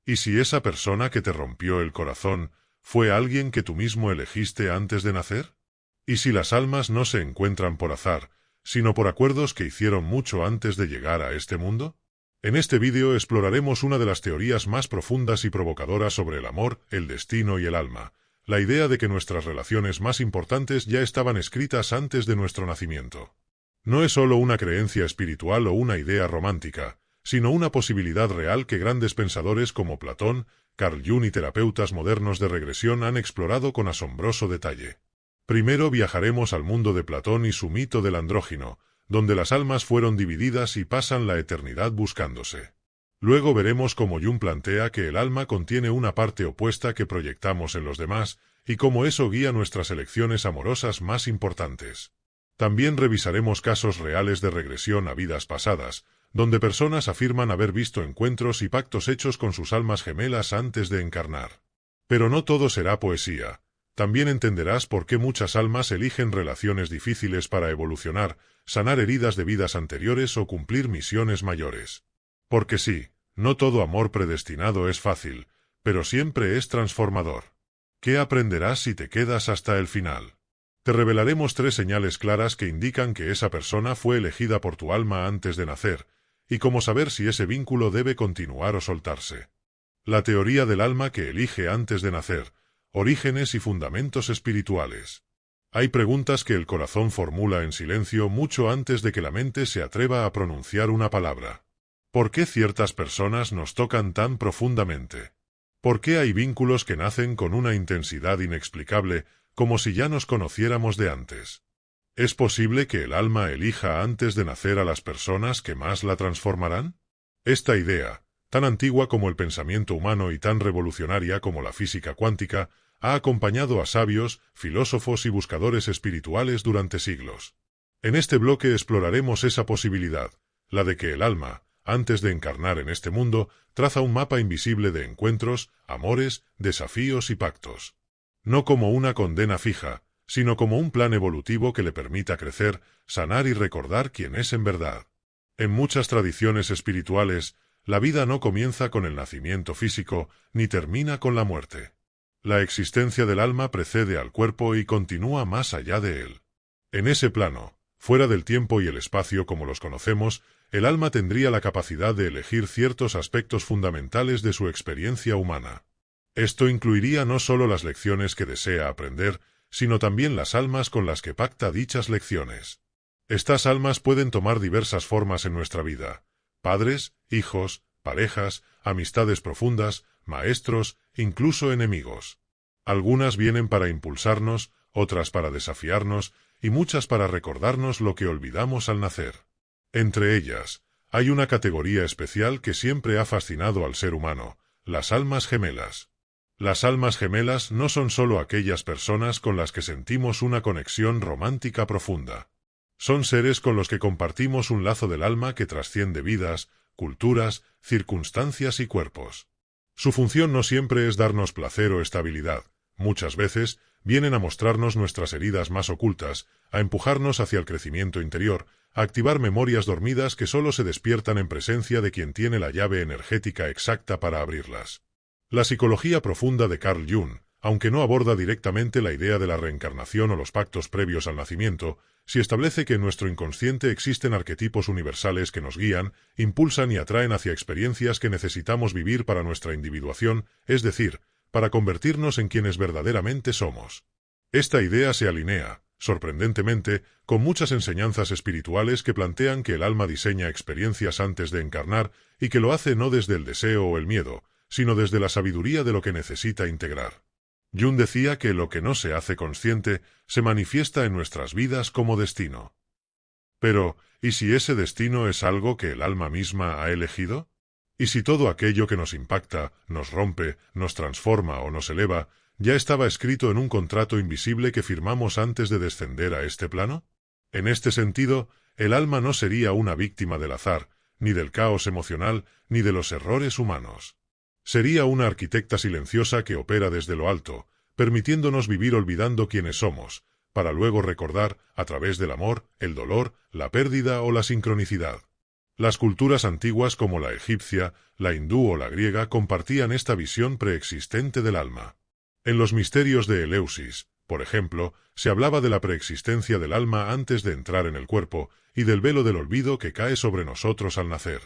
¿Y si esa persona que te rompió el corazón fue alguien que tú mismo elegiste antes de nacer? ¿Y si las almas no se encuentran por azar, sino por acuerdos que hicieron mucho antes de llegar a este mundo? En este vídeo exploraremos una de las teorías más profundas y provocadoras sobre el amor, el destino y el alma, la idea de que nuestras relaciones más importantes ya estaban escritas antes de nuestro nacimiento. No es solo una creencia espiritual o una idea romántica, sino una posibilidad real que grandes pensadores como Platón, Carl Jung y terapeutas modernos de regresión han explorado con asombroso detalle. Primero viajaremos al mundo de Platón y su mito del andrógino, donde las almas fueron divididas y pasan la eternidad buscándose. Luego veremos cómo Jung plantea que el alma contiene una parte opuesta que proyectamos en los demás, y cómo eso guía nuestras elecciones amorosas más importantes. También revisaremos casos reales de regresión a vidas pasadas, donde personas afirman haber visto encuentros y pactos hechos con sus almas gemelas antes de encarnar. Pero no todo será poesía. También entenderás por qué muchas almas eligen relaciones difíciles para evolucionar, sanar heridas de vidas anteriores o cumplir misiones mayores. Porque sí, no todo amor predestinado es fácil, pero siempre es transformador. ¿Qué aprenderás si te quedas hasta el final? Te revelaremos 3 señales claras que indican que esa persona fue elegida por tu alma antes de nacer, y cómo saber si ese vínculo debe continuar o soltarse. La teoría del alma que elige antes de nacer, orígenes y fundamentos espirituales. Hay preguntas que el corazón formula en silencio mucho antes de que la mente se atreva a pronunciar una palabra. ¿Por qué ciertas personas nos tocan tan profundamente? ¿Por qué hay vínculos que nacen con una intensidad inexplicable, como si ya nos conociéramos de antes? ¿Es posible que el alma elija antes de nacer a las personas que más la transformarán? Esta idea, tan antigua como el pensamiento humano y tan revolucionaria como la física cuántica, ha acompañado a sabios, filósofos y buscadores espirituales durante siglos. En este bloque exploraremos esa posibilidad, la de que el alma, antes de encarnar en este mundo, traza un mapa invisible de encuentros, amores, desafíos y pactos. No como una condena fija, sino como un plan evolutivo que le permita crecer, sanar y recordar quién es en verdad. En muchas tradiciones espirituales, la vida no comienza con el nacimiento físico, ni termina con la muerte. La existencia del alma precede al cuerpo y continúa más allá de él. En ese plano, fuera del tiempo y el espacio como los conocemos, el alma tendría la capacidad de elegir ciertos aspectos fundamentales de su experiencia humana. Esto incluiría no solo las lecciones que desea aprender, sino también las almas con las que pacta dichas lecciones. Estas almas pueden tomar diversas formas en nuestra vida: padres, hijos, parejas, amistades profundas, maestros, incluso enemigos. Algunas vienen para impulsarnos, otras para desafiarnos, y muchas para recordarnos lo que olvidamos al nacer. Entre ellas, hay una categoría especial que siempre ha fascinado al ser humano: las almas gemelas. Las almas gemelas no son solo aquellas personas con las que sentimos una conexión romántica profunda. Son seres con los que compartimos un lazo del alma que trasciende vidas, culturas, circunstancias y cuerpos. Su función no siempre es darnos placer o estabilidad. Muchas veces vienen a mostrarnos nuestras heridas más ocultas, a empujarnos hacia el crecimiento interior, a activar memorias dormidas que solo se despiertan en presencia de quien tiene la llave energética exacta para abrirlas. La psicología profunda de Carl Jung, aunque no aborda directamente la idea de la reencarnación o los pactos previos al nacimiento, sí establece que en nuestro inconsciente existen arquetipos universales que nos guían, impulsan y atraen hacia experiencias que necesitamos vivir para nuestra individuación, es decir, para convertirnos en quienes verdaderamente somos. Esta idea se alinea, sorprendentemente, con muchas enseñanzas espirituales que plantean que el alma diseña experiencias antes de encarnar y que lo hace no desde el deseo o el miedo, sino desde la sabiduría de lo que necesita integrar. Jung decía que lo que no se hace consciente se manifiesta en nuestras vidas como destino. Pero, ¿y si ese destino es algo que el alma misma ha elegido? ¿Y si todo aquello que nos impacta, nos rompe, nos transforma o nos eleva, ya estaba escrito en un contrato invisible que firmamos antes de descender a este plano? En este sentido, el alma no sería una víctima del azar, ni del caos emocional, ni de los errores humanos. Sería una arquitecta silenciosa que opera desde lo alto, permitiéndonos vivir olvidando quiénes somos, para luego recordar, a través del amor, el dolor, la pérdida o la sincronicidad. Las culturas antiguas como la egipcia, la hindú o la griega compartían esta visión preexistente del alma. En los misterios de Eleusis, por ejemplo, se hablaba de la preexistencia del alma antes de entrar en el cuerpo y del velo del olvido que cae sobre nosotros al nacer.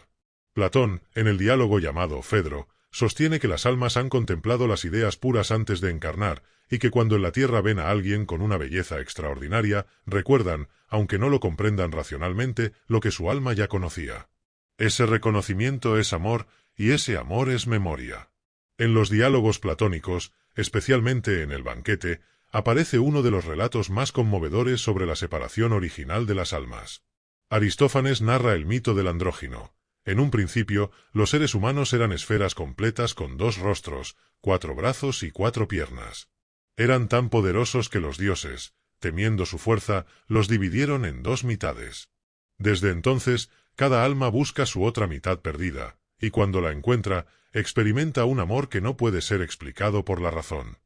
Platón, en el diálogo llamado Fedro, sostiene que las almas han contemplado las ideas puras antes de encarnar y que cuando en la tierra ven a alguien con una belleza extraordinaria, recuerdan, aunque no lo comprendan racionalmente, lo que su alma ya conocía. Ese reconocimiento es amor y ese amor es memoria. En los diálogos platónicos, especialmente en el banquete, aparece uno de los relatos más conmovedores sobre la separación original de las almas. Aristófanes narra el mito del andrógino. En un principio, los seres humanos eran esferas completas con 2 rostros, 4 brazos y 4 piernas. Eran tan poderosos que los dioses, temiendo su fuerza, los dividieron en 2 mitades. Desde entonces, cada alma busca su otra mitad perdida, y cuando la encuentra, experimenta un amor que no puede ser explicado por la razón.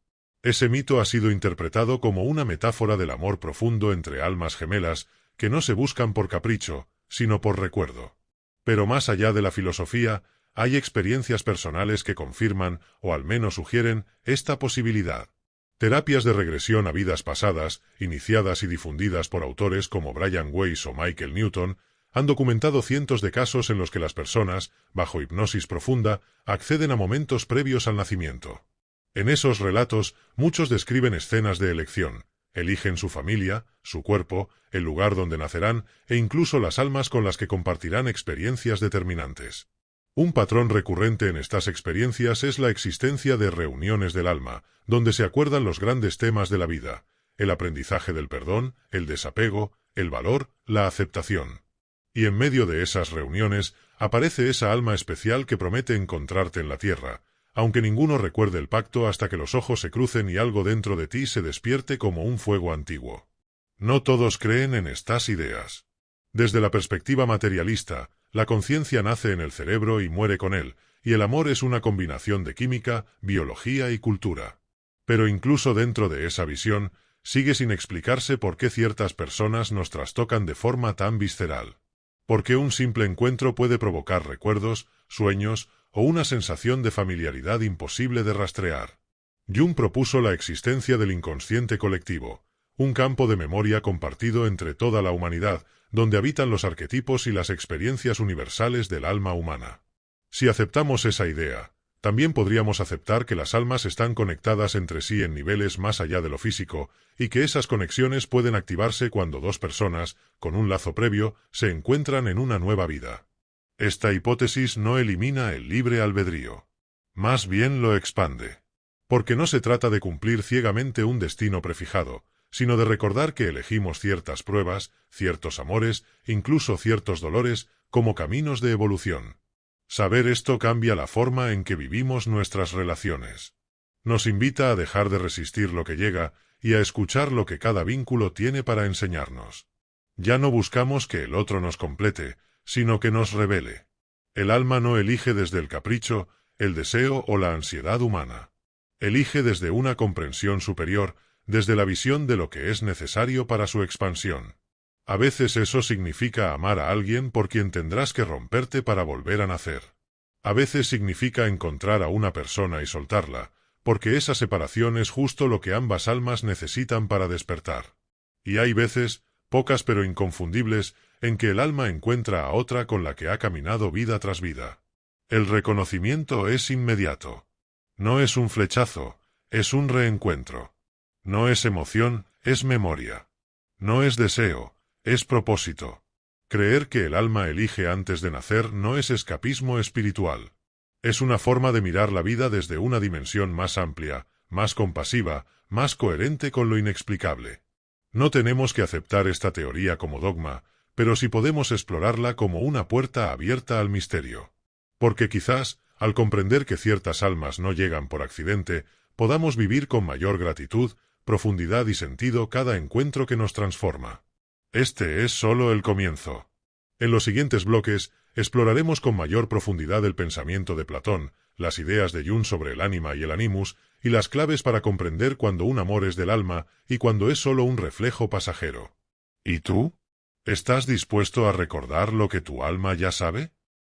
Ese mito ha sido interpretado como una metáfora del amor profundo entre almas gemelas que no se buscan por capricho, sino por recuerdo. Pero más allá de la filosofía, hay experiencias personales que confirman, o al menos sugieren, esta posibilidad. Terapias de regresión a vidas pasadas, iniciadas y difundidas por autores como Brian Weiss o Michael Newton, han documentado cientos de casos en los que las personas, bajo hipnosis profunda, acceden a momentos previos al nacimiento. En esos relatos, muchos describen escenas de elección. Eligen su familia, su cuerpo, el lugar donde nacerán e incluso las almas con las que compartirán experiencias determinantes. Un patrón recurrente en estas experiencias es la existencia de reuniones del alma, donde se acuerdan los grandes temas de la vida, el aprendizaje del perdón, el desapego, el valor, la aceptación. Y en medio de esas reuniones aparece esa alma especial que promete encontrarte en la tierra, aunque ninguno recuerde el pacto hasta que los ojos se crucen y algo dentro de ti se despierte como un fuego antiguo. No todos creen en estas ideas. Desde la perspectiva materialista, la conciencia nace en el cerebro y muere con él, y el amor es una combinación de química, biología y cultura. Pero incluso dentro de esa visión, sigue sin explicarse por qué ciertas personas nos trastocan de forma tan visceral. ¿Por qué un simple encuentro puede provocar recuerdos, sueños o una sensación de familiaridad imposible de rastrear? Jung propuso la existencia del inconsciente colectivo, un campo de memoria compartido entre toda la humanidad, donde habitan los arquetipos y las experiencias universales del alma humana. Si aceptamos esa idea, también podríamos aceptar que las almas están conectadas entre sí en niveles más allá de lo físico, y que esas conexiones pueden activarse cuando 2 personas, con un lazo previo, se encuentran en una nueva vida. Esta hipótesis no elimina el libre albedrío. Más bien lo expande. Porque no se trata de cumplir ciegamente un destino prefijado, sino de recordar que elegimos ciertas pruebas, ciertos amores, incluso ciertos dolores, como caminos de evolución. Saber esto cambia la forma en que vivimos nuestras relaciones. Nos invita a dejar de resistir lo que llega y a escuchar lo que cada vínculo tiene para enseñarnos. Ya no buscamos que el otro nos complete, sino que nos revele. El alma no elige desde el capricho, el deseo o la ansiedad humana. Elige desde una comprensión superior, desde la visión de lo que es necesario para su expansión. A veces eso significa amar a alguien por quien tendrás que romperte para volver a nacer. A veces significa encontrar a una persona y soltarla, porque esa separación es justo lo que ambas almas necesitan para despertar. Y hay veces, pocas pero inconfundibles, en que el alma encuentra a otra con la que ha caminado vida tras vida. El reconocimiento es inmediato. No es un flechazo, es un reencuentro. No es emoción, es memoria. No es deseo, es propósito. Creer que el alma elige antes de nacer no es escapismo espiritual. Es una forma de mirar la vida desde una dimensión más amplia, más compasiva, más coherente con lo inexplicable. No tenemos que aceptar esta teoría como dogma, pero sí podemos explorarla como una puerta abierta al misterio. Porque quizás, al comprender que ciertas almas no llegan por accidente, podamos vivir con mayor gratitud, profundidad y sentido cada encuentro que nos transforma. Este es solo el comienzo. En los siguientes bloques, exploraremos con mayor profundidad el pensamiento de Platón, las ideas de Jung sobre el ánima y el animus, y las claves para comprender cuando un amor es del alma y cuando es solo un reflejo pasajero. ¿Y tú? ¿Estás dispuesto a recordar lo que tu alma ya sabe?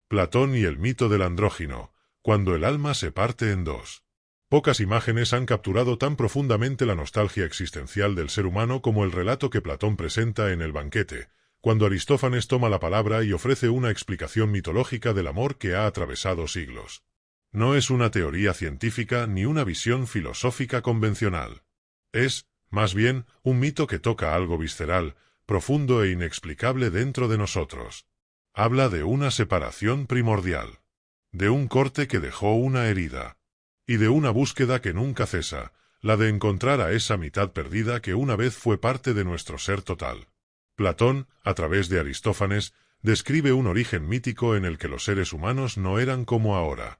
Platón y el mito del andrógino, cuando el alma se parte en dos. Pocas imágenes han capturado tan profundamente la nostalgia existencial del ser humano como el relato que Platón presenta en El banquete, cuando Aristófanes toma la palabra y ofrece una explicación mitológica del amor que ha atravesado siglos. No es una teoría científica ni una visión filosófica convencional. Es, más bien, un mito que toca algo visceral, profundo e inexplicable dentro de nosotros. Habla de una separación primordial, de un corte que dejó una herida, y de una búsqueda que nunca cesa, la de encontrar a esa mitad perdida que una vez fue parte de nuestro ser total. Platón, a través de Aristófanes, describe un origen mítico en el que los seres humanos no eran como ahora.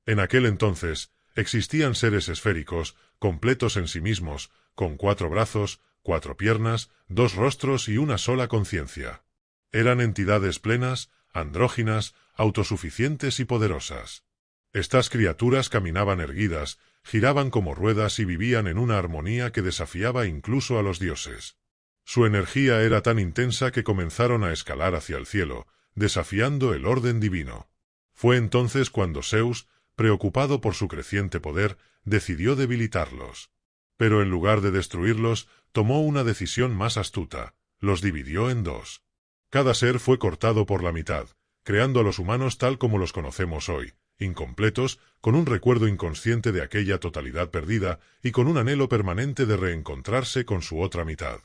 En aquel entonces, existían seres esféricos, completos en sí mismos, con 4 brazos, 4 piernas, 2 rostros y una sola conciencia. Eran entidades plenas, andróginas, autosuficientes y poderosas. Estas criaturas caminaban erguidas, giraban como ruedas y vivían en una armonía que desafiaba incluso a los dioses. Su energía era tan intensa que comenzaron a escalar hacia el cielo, desafiando el orden divino. Fue entonces cuando Zeus, preocupado por su creciente poder, decidió debilitarlos. Pero en lugar de destruirlos, tomó una decisión más astuta: los dividió en dos. Cada ser fue cortado por la mitad, creando a los humanos tal como los conocemos hoy, incompletos, con un recuerdo inconsciente de aquella totalidad perdida y con un anhelo permanente de reencontrarse con su otra mitad.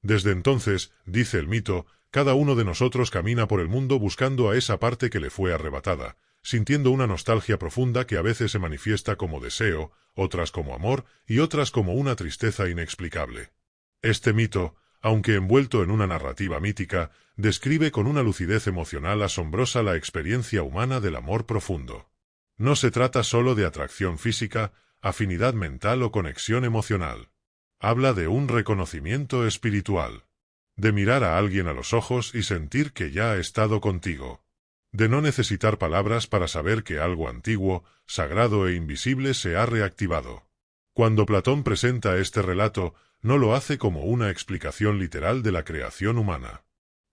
Desde entonces, dice el mito, cada uno de nosotros camina por el mundo buscando a esa parte que le fue arrebatada, sintiendo una nostalgia profunda que a veces se manifiesta como deseo, otras como amor y otras como una tristeza inexplicable. Este mito, aunque envuelto en una narrativa mítica, describe con una lucidez emocional asombrosa la experiencia humana del amor profundo. No se trata solo de atracción física, afinidad mental o conexión emocional. Habla de un reconocimiento espiritual, de mirar a alguien a los ojos y sentir que ya ha estado contigo, de no necesitar palabras para saber que algo antiguo, sagrado e invisible se ha reactivado. Cuando Platón presenta este relato, no lo hace como una explicación literal de la creación humana.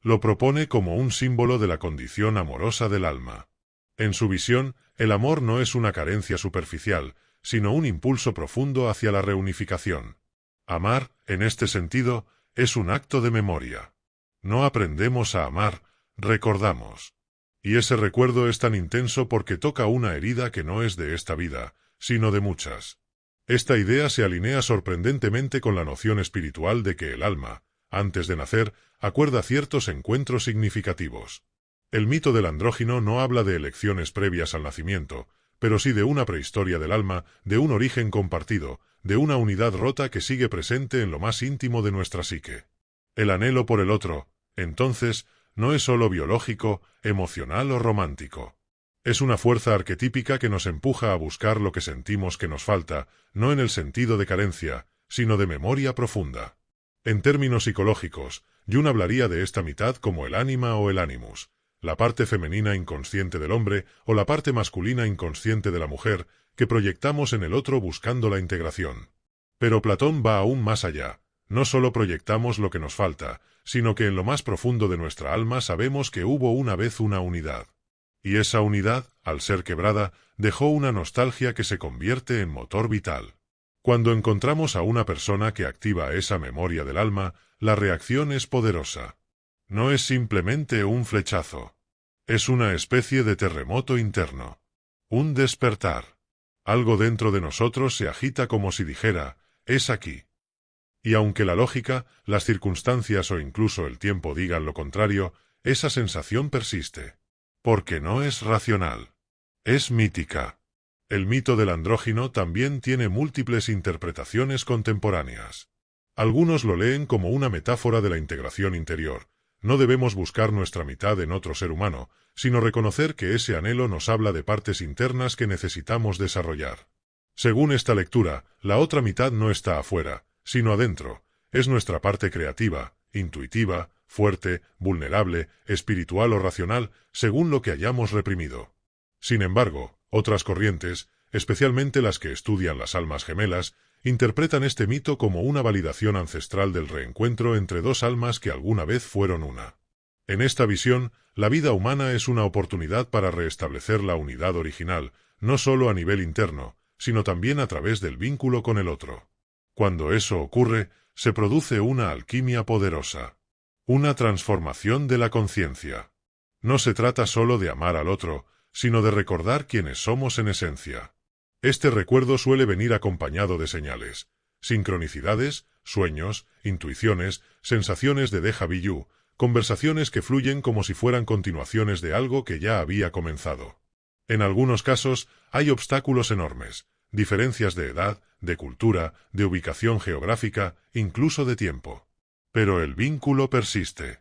Lo propone como un símbolo de la condición amorosa del alma. En su visión, el amor no es una carencia superficial, sino un impulso profundo hacia la reunificación. Amar, en este sentido, es un acto de memoria. No aprendemos a amar, recordamos. Y ese recuerdo es tan intenso porque toca una herida que no es de esta vida, sino de muchas. Esta idea se alinea sorprendentemente con la noción espiritual de que el alma, antes de nacer, acuerda ciertos encuentros significativos. El mito del andrógino no habla de elecciones previas al nacimiento, pero sí de una prehistoria del alma, de un origen compartido, de una unidad rota que sigue presente en lo más íntimo de nuestra psique. El anhelo por el otro, entonces, no es solo biológico, emocional o romántico. Es una fuerza arquetípica que nos empuja a buscar lo que sentimos que nos falta, no en el sentido de carencia, sino de memoria profunda. En términos psicológicos, Jung hablaría de esta mitad como el ánima o el animus, la parte femenina inconsciente del hombre o la parte masculina inconsciente de la mujer, que proyectamos en el otro buscando la integración. Pero Platón va aún más allá. No solo proyectamos lo que nos falta, sino que en lo más profundo de nuestra alma sabemos que hubo una vez una unidad. Y esa unidad, al ser quebrada, dejó una nostalgia que se convierte en motor vital. Cuando encontramos a una persona que activa esa memoria del alma, la reacción es poderosa. No es simplemente un flechazo. Es una especie de terremoto interno. Un despertar. Algo dentro de nosotros se agita como si dijera, es aquí. Y aunque la lógica, las circunstancias o incluso el tiempo digan lo contrario, esa sensación persiste. Porque no es racional. Es mítica. El mito del andrógino también tiene múltiples interpretaciones contemporáneas. Algunos lo leen como una metáfora de la integración interior. No debemos buscar nuestra mitad en otro ser humano, sino reconocer que ese anhelo nos habla de partes internas que necesitamos desarrollar. Según esta lectura, la otra mitad no está afuera, sino adentro. Es nuestra parte creativa, intuitiva, fuerte, vulnerable, espiritual o racional, según lo que hayamos reprimido. Sin embargo, otras corrientes, especialmente las que estudian las almas gemelas, interpretan este mito como una validación ancestral del reencuentro entre dos almas que alguna vez fueron una. En esta visión, la vida humana es una oportunidad para restablecer la unidad original, no solo a nivel interno, sino también a través del vínculo con el otro. Cuando eso ocurre, se produce una alquimia poderosa. Una transformación de la conciencia. No se trata solo de amar al otro, sino de recordar quiénes somos en esencia. Este recuerdo suele venir acompañado de señales, sincronicidades, sueños, intuiciones, sensaciones de déjà vu, conversaciones que fluyen como si fueran continuaciones de algo que ya había comenzado. En algunos casos, hay obstáculos enormes, diferencias de edad, de cultura, de ubicación geográfica, incluso de tiempo. Pero el vínculo persiste.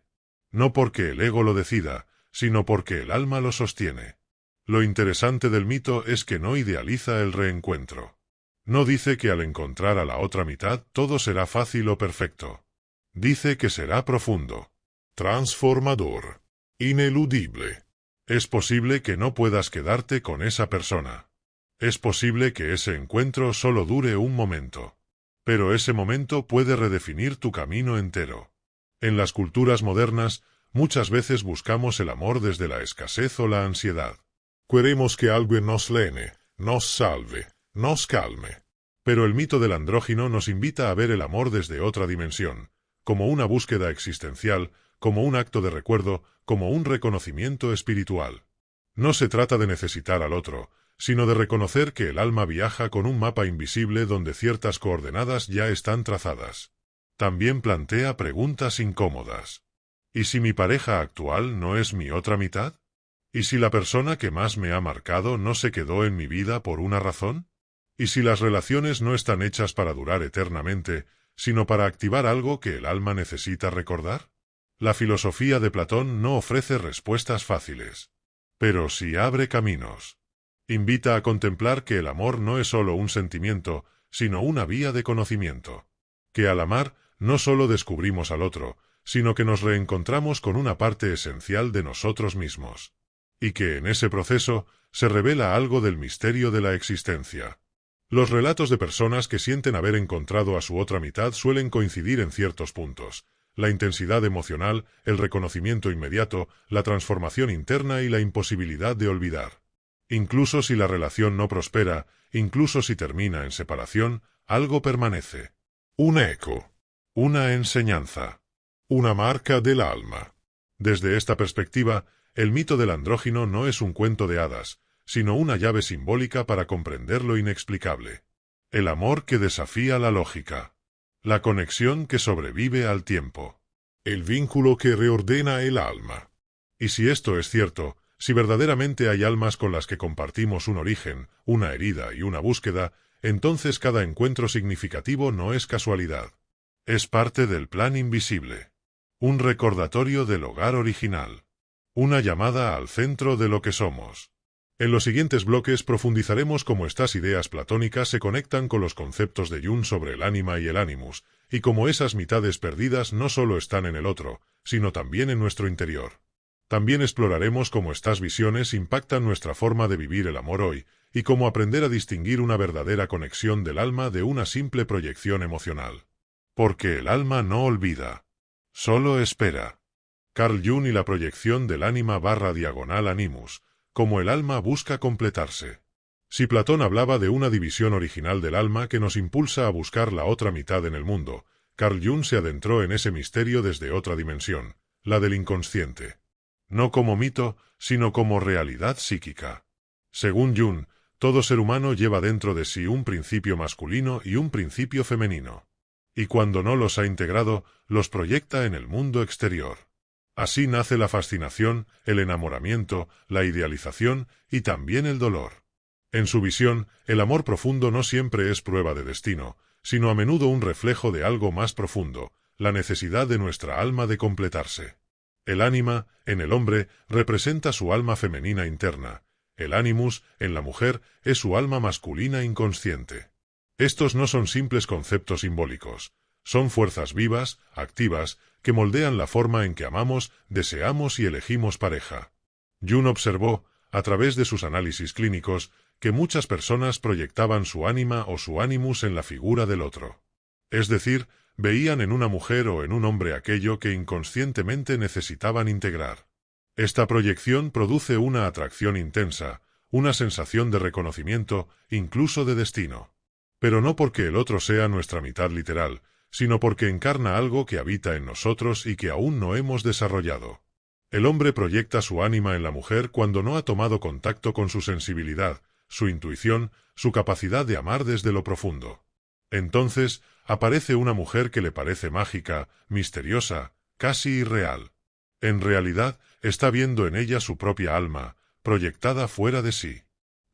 No porque el ego lo decida, sino porque el alma lo sostiene. Lo interesante del mito es que no idealiza el reencuentro. No dice que al encontrar a la otra mitad todo será fácil o perfecto. Dice que será profundo, transformador, ineludible. Es posible que no puedas quedarte con esa persona. Es posible que ese encuentro solo dure un momento. Pero ese momento puede redefinir tu camino entero. En las culturas modernas, muchas veces buscamos el amor desde la escasez o la ansiedad. Queremos que alguien nos llene, nos salve, nos calme. Pero el mito del andrógino nos invita a ver el amor desde otra dimensión, como una búsqueda existencial, como un acto de recuerdo, como un reconocimiento espiritual. No se trata de necesitar al otro, sino de reconocer que el alma viaja con un mapa invisible donde ciertas coordenadas ya están trazadas. También plantea preguntas incómodas. ¿Y si mi pareja actual no es mi otra mitad? ¿Y si la persona que más me ha marcado no se quedó en mi vida por una razón? ¿Y si las relaciones no están hechas para durar eternamente, sino para activar algo que el alma necesita recordar? La filosofía de Platón no ofrece respuestas fáciles, pero sí abre caminos. Invita a contemplar que el amor no es solo un sentimiento, sino una vía de conocimiento. Que al amar, no solo descubrimos al otro, sino que nos reencontramos con una parte esencial de nosotros mismos. Y que en ese proceso se revela algo del misterio de la existencia. Los relatos de personas que sienten haber encontrado a su otra mitad suelen coincidir en ciertos puntos: la intensidad emocional, el reconocimiento inmediato, la transformación interna y la imposibilidad de olvidar. Incluso si la relación no prospera, incluso si termina en separación, algo permanece. Un eco. Una enseñanza. Una marca del alma. Desde esta perspectiva, el mito del andrógino no es un cuento de hadas, sino una llave simbólica para comprender lo inexplicable. El amor que desafía la lógica. La conexión que sobrevive al tiempo. El vínculo que reordena el alma. Y si esto es cierto, si verdaderamente hay almas con las que compartimos un origen, una herida y una búsqueda, entonces cada encuentro significativo no es casualidad. Es parte del plan invisible. Un recordatorio del hogar original. Una llamada al centro de lo que somos. En los siguientes bloques profundizaremos cómo estas ideas platónicas se conectan con los conceptos de Jung sobre el ánima y el animus, y cómo esas mitades perdidas no solo están en el otro, sino también en nuestro interior. También exploraremos cómo estas visiones impactan nuestra forma de vivir el amor hoy, y cómo aprender a distinguir una verdadera conexión del alma de una simple proyección emocional. Porque el alma no olvida. Solo espera. Carl Jung y la proyección del ánima / animus, como el alma busca completarse. Si Platón hablaba de una división original del alma que nos impulsa a buscar la otra mitad en el mundo, Carl Jung se adentró en ese misterio desde otra dimensión, la del inconsciente. No como mito, sino como realidad psíquica. Según Jung, todo ser humano lleva dentro de sí un principio masculino y un principio femenino. Y cuando no los ha integrado, los proyecta en el mundo exterior. Así nace la fascinación, el enamoramiento, la idealización y también el dolor. En su visión, el amor profundo no siempre es prueba de destino, sino a menudo un reflejo de algo más profundo, la necesidad de nuestra alma de completarse. El ánima, en el hombre, representa su alma femenina interna. El animus, en la mujer, es su alma masculina inconsciente. Estos no son simples conceptos simbólicos. Son fuerzas vivas, activas, que moldean la forma en que amamos, deseamos y elegimos pareja. Jung observó, a través de sus análisis clínicos, que muchas personas proyectaban su ánima o su animus en la figura del otro. Es decir, veían en una mujer o en un hombre aquello que inconscientemente necesitaban integrar. Esta proyección produce una atracción intensa, una sensación de reconocimiento, incluso de destino. Pero no porque el otro sea nuestra mitad literal, sino porque encarna algo que habita en nosotros y que aún no hemos desarrollado. El hombre proyecta su ánima en la mujer cuando no ha tomado contacto con su sensibilidad, su intuición, su capacidad de amar desde lo profundo. Entonces, aparece una mujer que le parece mágica, misteriosa, casi irreal. En realidad, está viendo en ella su propia alma, proyectada fuera de sí.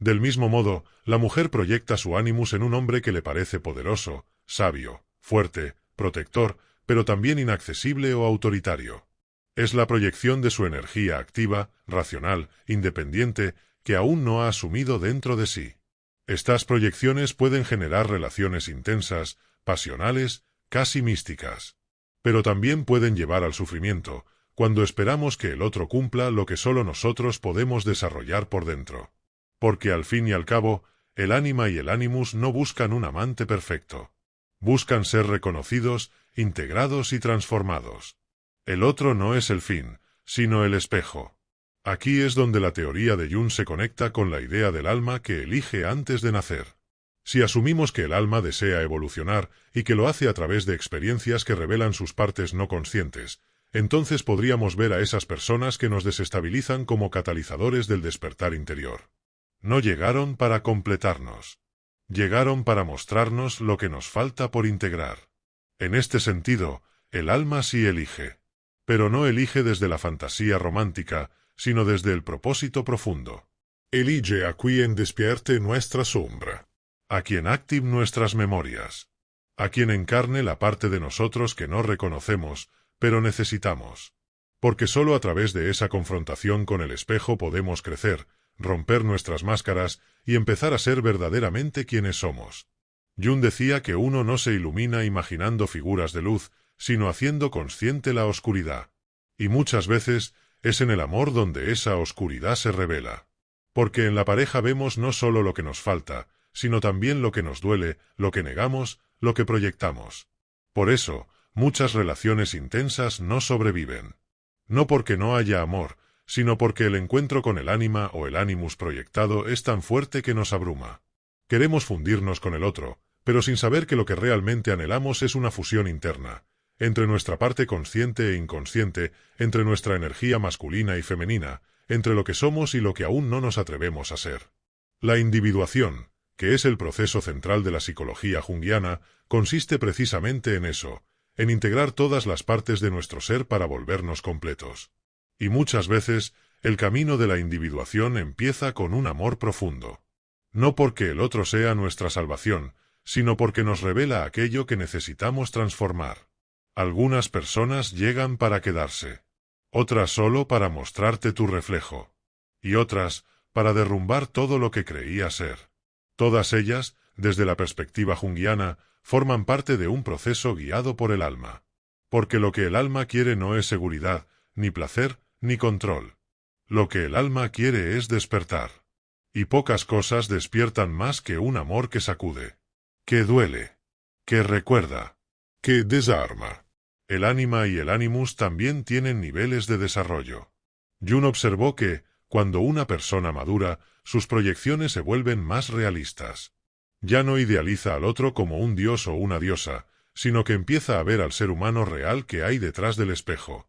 Del mismo modo, la mujer proyecta su ánimus en un hombre que le parece poderoso, sabio, fuerte, protector, pero también inaccesible o autoritario. Es la proyección de su energía activa, racional, independiente, que aún no ha asumido dentro de sí. Estas proyecciones pueden generar relaciones intensas, pasionales, casi místicas. Pero también pueden llevar al sufrimiento, cuando esperamos que el otro cumpla lo que solo nosotros podemos desarrollar por dentro. Porque al fin y al cabo, el ánima y el ánimus no buscan un amante perfecto. Buscan ser reconocidos, integrados y transformados. El otro no es el fin, sino el espejo. Aquí es donde la teoría de Jung se conecta con la idea del alma que elige antes de nacer. Si asumimos que el alma desea evolucionar y que lo hace a través de experiencias que revelan sus partes no conscientes, entonces podríamos ver a esas personas que nos desestabilizan como catalizadores del despertar interior. No llegaron para completarnos. Llegaron para mostrarnos lo que nos falta por integrar. En este sentido, el alma sí elige. Pero no elige desde la fantasía romántica, sino desde el propósito profundo. Elige a quien despierte nuestra sombra, a quien active nuestras memorias, a quien encarne la parte de nosotros que no reconocemos, pero necesitamos. Porque sólo a través de esa confrontación con el espejo podemos crecer, romper nuestras máscaras y empezar a ser verdaderamente quienes somos. Jung decía que uno no se ilumina imaginando figuras de luz, sino haciendo consciente la oscuridad. Y muchas veces es en el amor donde esa oscuridad se revela. Porque en la pareja vemos no solo lo que nos falta, sino también lo que nos duele, lo que negamos, lo que proyectamos. Por eso, muchas relaciones intensas no sobreviven. No porque no haya amor, sino porque el encuentro con el ánima o el ánimus proyectado es tan fuerte que nos abruma. Queremos fundirnos con el otro, pero sin saber que lo que realmente anhelamos es una fusión interna, entre nuestra parte consciente e inconsciente, entre nuestra energía masculina y femenina, entre lo que somos y lo que aún no nos atrevemos a ser. La individuación, que es el proceso central de la psicología junguiana, consiste precisamente en eso, en integrar todas las partes de nuestro ser para volvernos completos. Y muchas veces, el camino de la individuación empieza con un amor profundo. No porque el otro sea nuestra salvación, sino porque nos revela aquello que necesitamos transformar. Algunas personas llegan para quedarse. Otras solo para mostrarte tu reflejo. Y otras, para derrumbar todo lo que creía ser. Todas ellas, desde la perspectiva junguiana, forman parte de un proceso guiado por el alma. Porque lo que el alma quiere no es seguridad, ni placer, ni control. Lo que el alma quiere es despertar. Y pocas cosas despiertan más que un amor que sacude, que duele, que recuerda, que desarma. El ánima y el ánimus también tienen niveles de desarrollo. Jung observó que, cuando una persona madura, sus proyecciones se vuelven más realistas. Ya no idealiza al otro como un dios o una diosa, sino que empieza a ver al ser humano real que hay detrás del espejo.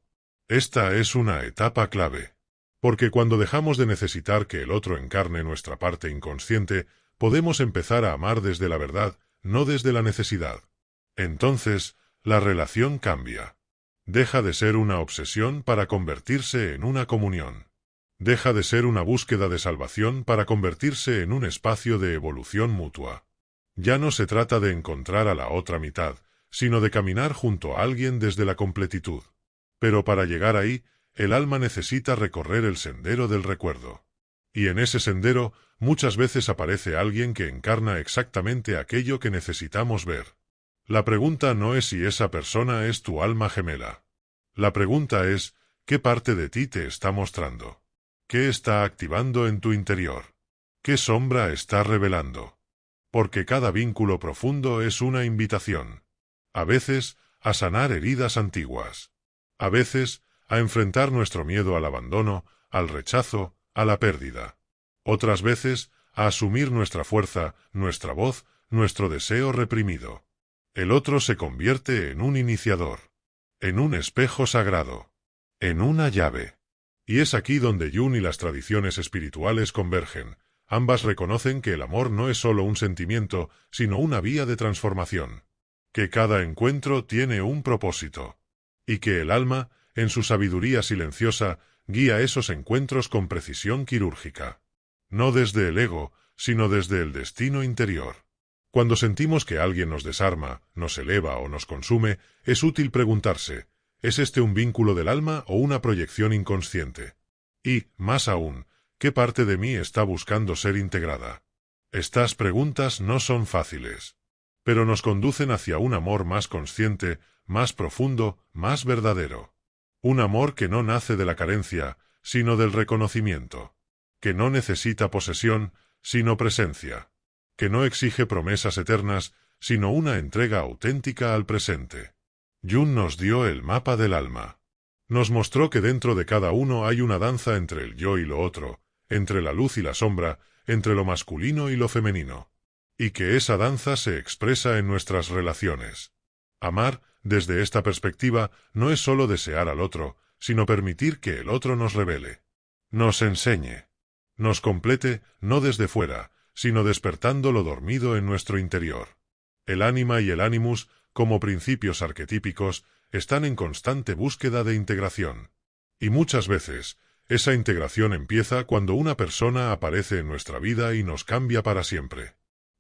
Esta es una etapa clave. Porque cuando dejamos de necesitar que el otro encarne nuestra parte inconsciente, podemos empezar a amar desde la verdad, no desde la necesidad. Entonces, la relación cambia. Deja de ser una obsesión para convertirse en una comunión. Deja de ser una búsqueda de salvación para convertirse en un espacio de evolución mutua. Ya no se trata de encontrar a la otra mitad, sino de caminar junto a alguien desde la completitud. Pero para llegar ahí, el alma necesita recorrer el sendero del recuerdo. Y en ese sendero, muchas veces aparece alguien que encarna exactamente aquello que necesitamos ver. La pregunta no es si esa persona es tu alma gemela. La pregunta es, ¿qué parte de ti te está mostrando? ¿Qué está activando en tu interior? ¿Qué sombra está revelando? Porque cada vínculo profundo es una invitación. A veces, a sanar heridas antiguas. A veces, a enfrentar nuestro miedo al abandono, al rechazo, a la pérdida. Otras veces, a asumir nuestra fuerza, nuestra voz, nuestro deseo reprimido. El otro se convierte en un iniciador, en un espejo sagrado, en una llave. Y es aquí donde Jung y las tradiciones espirituales convergen. Ambas reconocen que el amor no es solo un sentimiento, sino una vía de transformación. Que cada encuentro tiene un propósito. Y que el alma, en su sabiduría silenciosa, guía esos encuentros con precisión quirúrgica. No desde el ego, sino desde el destino interior. Cuando sentimos que alguien nos desarma, nos eleva o nos consume, es útil preguntarse, ¿es este un vínculo del alma o una proyección inconsciente? Y, más aún, ¿qué parte de mí está buscando ser integrada? Estas preguntas no son fáciles, pero nos conducen hacia un amor más consciente, más profundo, más verdadero. Un amor que no nace de la carencia, sino del reconocimiento. Que no necesita posesión, sino presencia. Que no exige promesas eternas, sino una entrega auténtica al presente. Jung nos dio el mapa del alma. Nos mostró que dentro de cada uno hay una danza entre el yo y lo otro, entre la luz y la sombra, entre lo masculino y lo femenino. Y que esa danza se expresa en nuestras relaciones. Amar, desde esta perspectiva, no es solo desear al otro, sino permitir que el otro nos revele. Nos enseñe. Nos complete, no desde fuera, sino despertando lo dormido en nuestro interior. El ánima y el animus, como principios arquetípicos, están en constante búsqueda de integración. Y muchas veces, esa integración empieza cuando una persona aparece en nuestra vida y nos cambia para siempre.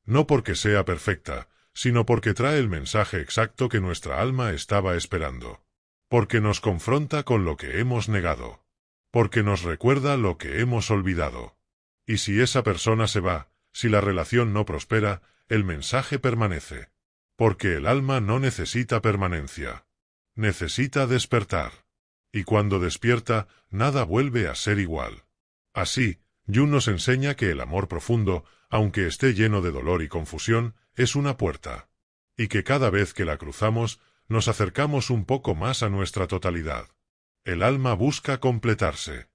No porque sea perfecta, sino porque trae el mensaje exacto que nuestra alma estaba esperando. Porque nos confronta con lo que hemos negado. Porque nos recuerda lo que hemos olvidado. Y si esa persona se va, si la relación no prospera, el mensaje permanece. Porque el alma no necesita permanencia. Necesita despertar. Y cuando despierta, nada vuelve a ser igual. Así, Jung nos enseña que el amor profundo, aunque esté lleno de dolor y confusión, es una puerta. Y que cada vez que la cruzamos, nos acercamos un poco más a nuestra totalidad. El alma busca completarse.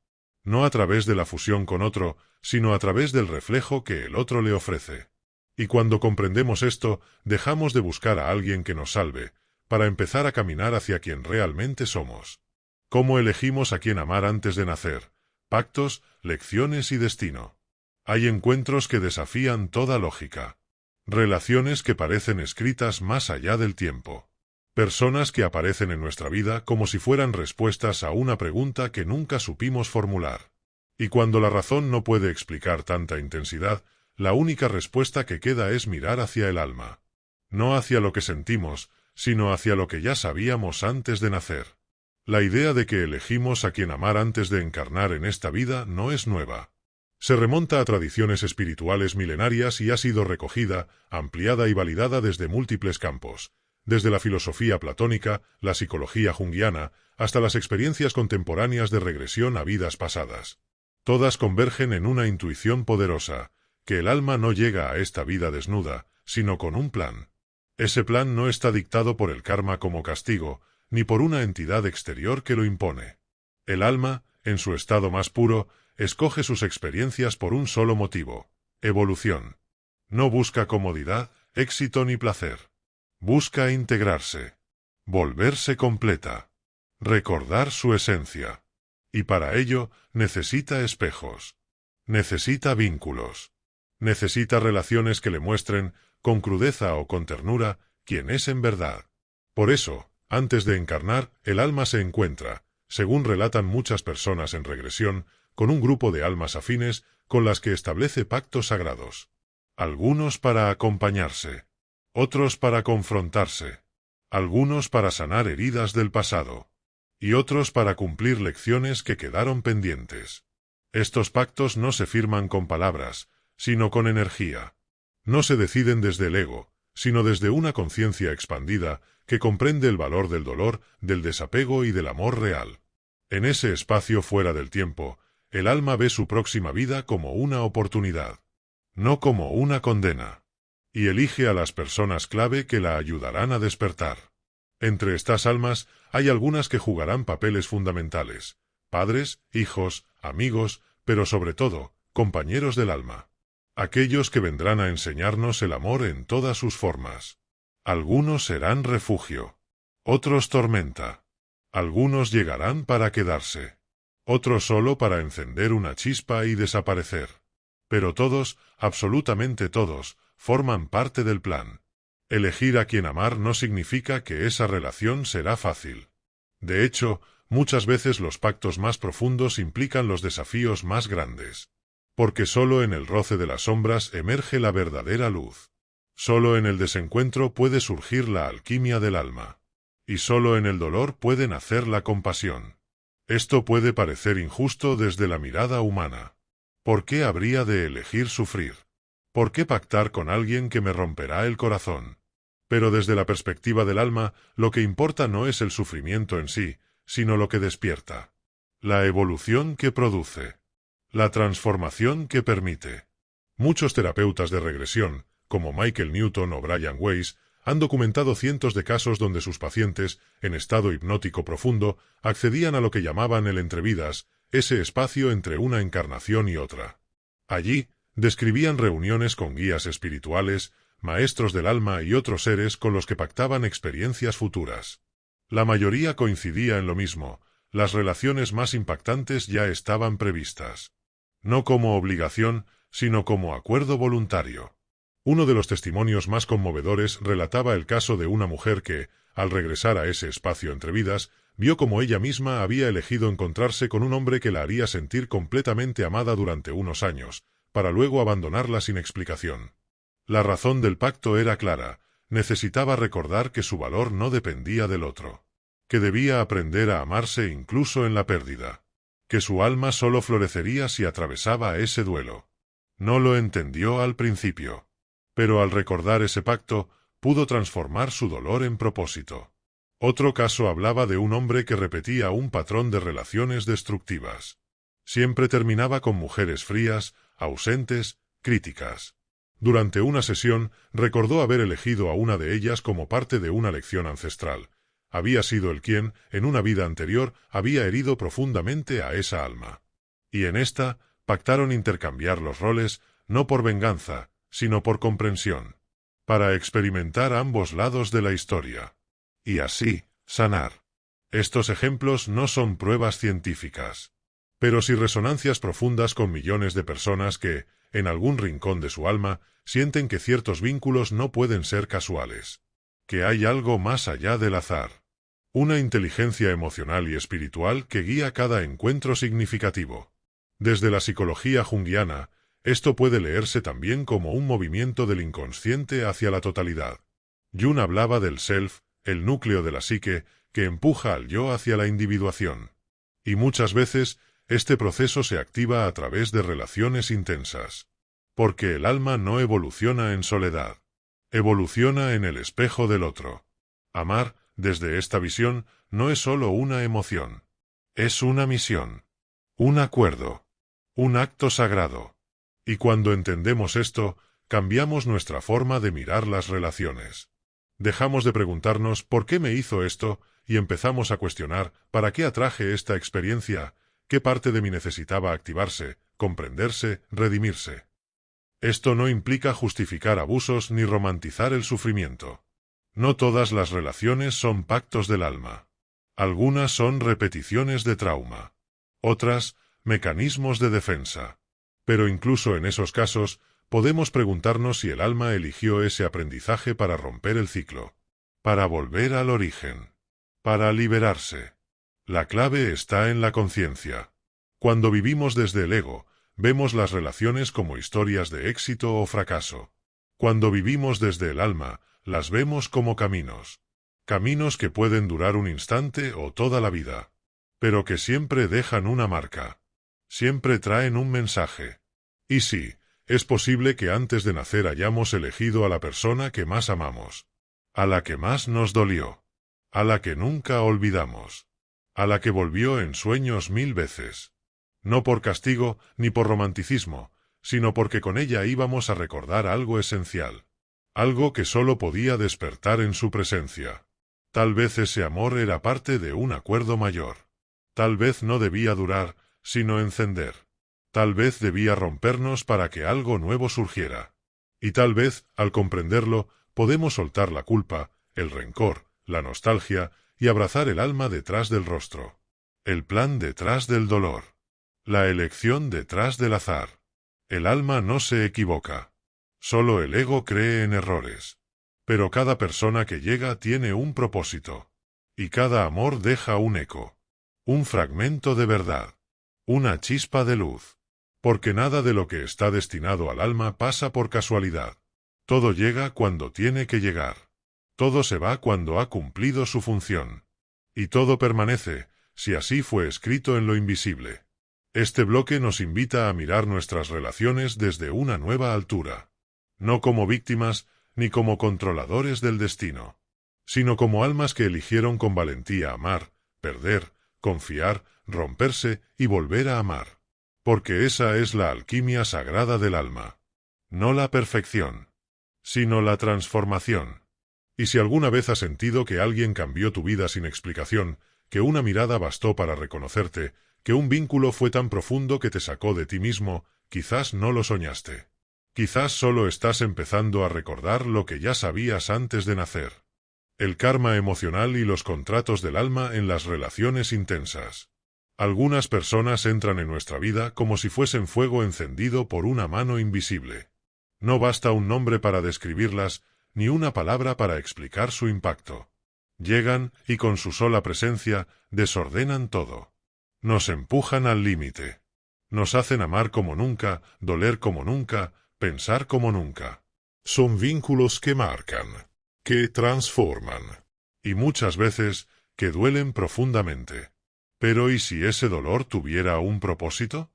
No a través de la fusión con otro, sino a través del reflejo que el otro le ofrece. Y cuando comprendemos esto, dejamos de buscar a alguien que nos salve, para empezar a caminar hacia quien realmente somos. ¿Cómo elegimos a quien amar antes de nacer? Pactos, lecciones y destino. Hay encuentros que desafían toda lógica. Relaciones que parecen escritas más allá del tiempo. Personas que aparecen en nuestra vida como si fueran respuestas a una pregunta que nunca supimos formular. Y cuando la razón no puede explicar tanta intensidad, la única respuesta que queda es mirar hacia el alma. No hacia lo que sentimos, sino hacia lo que ya sabíamos antes de nacer. La idea de que elegimos a quien amar antes de encarnar en esta vida no es nueva. Se remonta a tradiciones espirituales milenarias y ha sido recogida, ampliada y validada desde múltiples campos, desde la filosofía platónica, la psicología junguiana, hasta las experiencias contemporáneas de regresión a vidas pasadas. Todas convergen en una intuición poderosa, que el alma no llega a esta vida desnuda, sino con un plan. Ese plan no está dictado por el karma como castigo, ni por una entidad exterior que lo impone. El alma, en su estado más puro, escoge sus experiencias por un solo motivo: evolución. No busca comodidad, éxito ni placer. Busca integrarse, volverse completa, recordar su esencia. Y para ello, necesita espejos. Necesita vínculos. Necesita relaciones que le muestren, con crudeza o con ternura, quién es en verdad. Por eso, antes de encarnar, el alma se encuentra, según relatan muchas personas en regresión, con un grupo de almas afines con las que establece pactos sagrados. Algunos para acompañarse, otros para confrontarse, algunos para sanar heridas del pasado, y otros para cumplir lecciones que quedaron pendientes. Estos pactos no se firman con palabras, sino con energía. No se deciden desde el ego, sino desde una conciencia expandida que comprende el valor del dolor, del desapego y del amor real. En ese espacio fuera del tiempo, el alma ve su próxima vida como una oportunidad, no como una condena. y elige a las personas clave que la ayudarán a despertar. Entre estas almas hay algunas que jugarán papeles fundamentales: padres, hijos, amigos, pero sobre todo, compañeros del alma. Aquellos que vendrán a enseñarnos el amor en todas sus formas. Algunos serán refugio, otros tormenta. Algunos llegarán para quedarse, otros solo para encender una chispa y desaparecer. Pero todos, absolutamente todos, forman parte del plan. Elegir a quien amar no significa que esa relación será fácil. De hecho, muchas veces los pactos más profundos implican los desafíos más grandes. Porque solo en el roce de las sombras emerge la verdadera luz. Solo en el desencuentro puede surgir la alquimia del alma. Y solo en el dolor puede nacer la compasión. Esto puede parecer injusto desde la mirada humana. ¿Por qué habría de elegir sufrir? ¿Por qué pactar con alguien que me romperá el corazón? Pero desde la perspectiva del alma, lo que importa no es el sufrimiento en sí, sino lo que despierta. La evolución que produce. La transformación que permite. Muchos terapeutas de regresión, como Michael Newton o Brian Weiss, han documentado cientos de casos donde sus pacientes, en estado hipnótico profundo, accedían a lo que llamaban el entrevidas, ese espacio entre una encarnación y otra. Allí, describían reuniones con guías espirituales, maestros del alma y otros seres con los que pactaban experiencias futuras. La mayoría coincidía en lo mismo: las relaciones más impactantes ya estaban previstas. No como obligación, sino como acuerdo voluntario. Uno de los testimonios más conmovedores relataba el caso de una mujer que, al regresar a ese espacio entre vidas, vio como ella misma había elegido encontrarse con un hombre que la haría sentir completamente amada durante unos años, para luego abandonarla sin explicación. La razón del pacto era clara: necesitaba recordar que su valor no dependía del otro, que debía aprender a amarse incluso en la pérdida, que su alma solo florecería si atravesaba ese duelo. No lo entendió al principio, pero al recordar ese pacto, pudo transformar su dolor en propósito. Otro caso hablaba de un hombre que repetía un patrón de relaciones destructivas. Siempre terminaba con mujeres frías, ausentes, críticas. Durante una sesión, recordó haber elegido a una de ellas como parte de una lección ancestral. Había sido él quien, en una vida anterior, había herido profundamente a esa alma. Y en esta, pactaron intercambiar los roles, no por venganza, sino por comprensión. Para experimentar ambos lados de la historia. Y así, sanar. Estos ejemplos no son pruebas científicas, pero sí resonancias profundas con millones de personas que, en algún rincón de su alma, sienten que ciertos vínculos no pueden ser casuales. Que hay algo más allá del azar. Una inteligencia emocional y espiritual que guía cada encuentro significativo. Desde la psicología junguiana, esto puede leerse también como un movimiento del inconsciente hacia la totalidad. Jung hablaba del self, el núcleo de la psique, que empuja al yo hacia la individuación. Y muchas veces, este proceso se activa a través de relaciones intensas. Porque el alma no evoluciona en soledad. Evoluciona en el espejo del otro. Amar, desde esta visión, no es solo una emoción. Es una misión. Un acuerdo. Un acto sagrado. Y cuando entendemos esto, cambiamos nuestra forma de mirar las relaciones. Dejamos de preguntarnos ¿por qué me hizo esto? Y empezamos a cuestionar ¿para qué atraje esta experiencia? ¿Qué parte de mí necesitaba activarse, comprenderse, redimirse? Esto no implica justificar abusos ni romantizar el sufrimiento. No todas las relaciones son pactos del alma. Algunas son repeticiones de trauma. Otras, mecanismos de defensa. Pero incluso en esos casos, podemos preguntarnos si el alma eligió ese aprendizaje para romper el ciclo. Para volver al origen. Para liberarse. La clave está en la conciencia. Cuando vivimos desde el ego, vemos las relaciones como historias de éxito o fracaso. Cuando vivimos desde el alma, las vemos como caminos. Caminos que pueden durar un instante o toda la vida. Pero que siempre dejan una marca. Siempre traen un mensaje. Y sí, es posible que antes de nacer hayamos elegido a la persona que más amamos. A la que más nos dolió. A la que nunca olvidamos. A la que volvió en sueños 1000 veces. No por castigo ni por romanticismo, sino porque con ella íbamos a recordar algo esencial. algo que solo podía despertar en su presencia. Tal vez ese amor era parte de un acuerdo mayor. Tal vez no debía durar, sino encender. Tal vez debía rompernos para que algo nuevo surgiera. Y tal vez, al comprenderlo, podemos soltar la culpa, el rencor, la nostalgia, y abrazar el alma detrás del rostro. El plan detrás del dolor. La elección detrás del azar. El alma no se equivoca. Solo el ego cree en errores. Pero cada persona que llega tiene un propósito. Y cada amor deja un eco. Un fragmento de verdad. Una chispa de luz. Porque nada de lo que está destinado al alma pasa por casualidad. Todo llega cuando tiene que llegar. Todo se va cuando ha cumplido su función. Y todo permanece, si así fue escrito en lo invisible. Este bloque nos invita a mirar nuestras relaciones desde una nueva altura. No como víctimas, ni como controladores del destino, sino como almas que eligieron con valentía amar, perder, confiar, romperse y volver a amar. Porque esa es la alquimia sagrada del alma. No la perfección, sino la transformación. Y si alguna vez has sentido que alguien cambió tu vida sin explicación, que una mirada bastó para reconocerte, que un vínculo fue tan profundo que te sacó de ti mismo, quizás no lo soñaste. Quizás solo estás empezando a recordar lo que ya sabías antes de nacer. El karma emocional y los contratos del alma en las relaciones intensas. Algunas personas entran en nuestra vida como si fuesen fuego encendido por una mano invisible. No basta un nombre para describirlas, ni una palabra para explicar su impacto. Llegan y con su sola presencia desordenan todo. Nos empujan al límite. Nos hacen amar como nunca, doler como nunca, pensar como nunca. Son vínculos que marcan, que transforman, y muchas veces que duelen profundamente. Pero ¿y si ese dolor tuviera un propósito?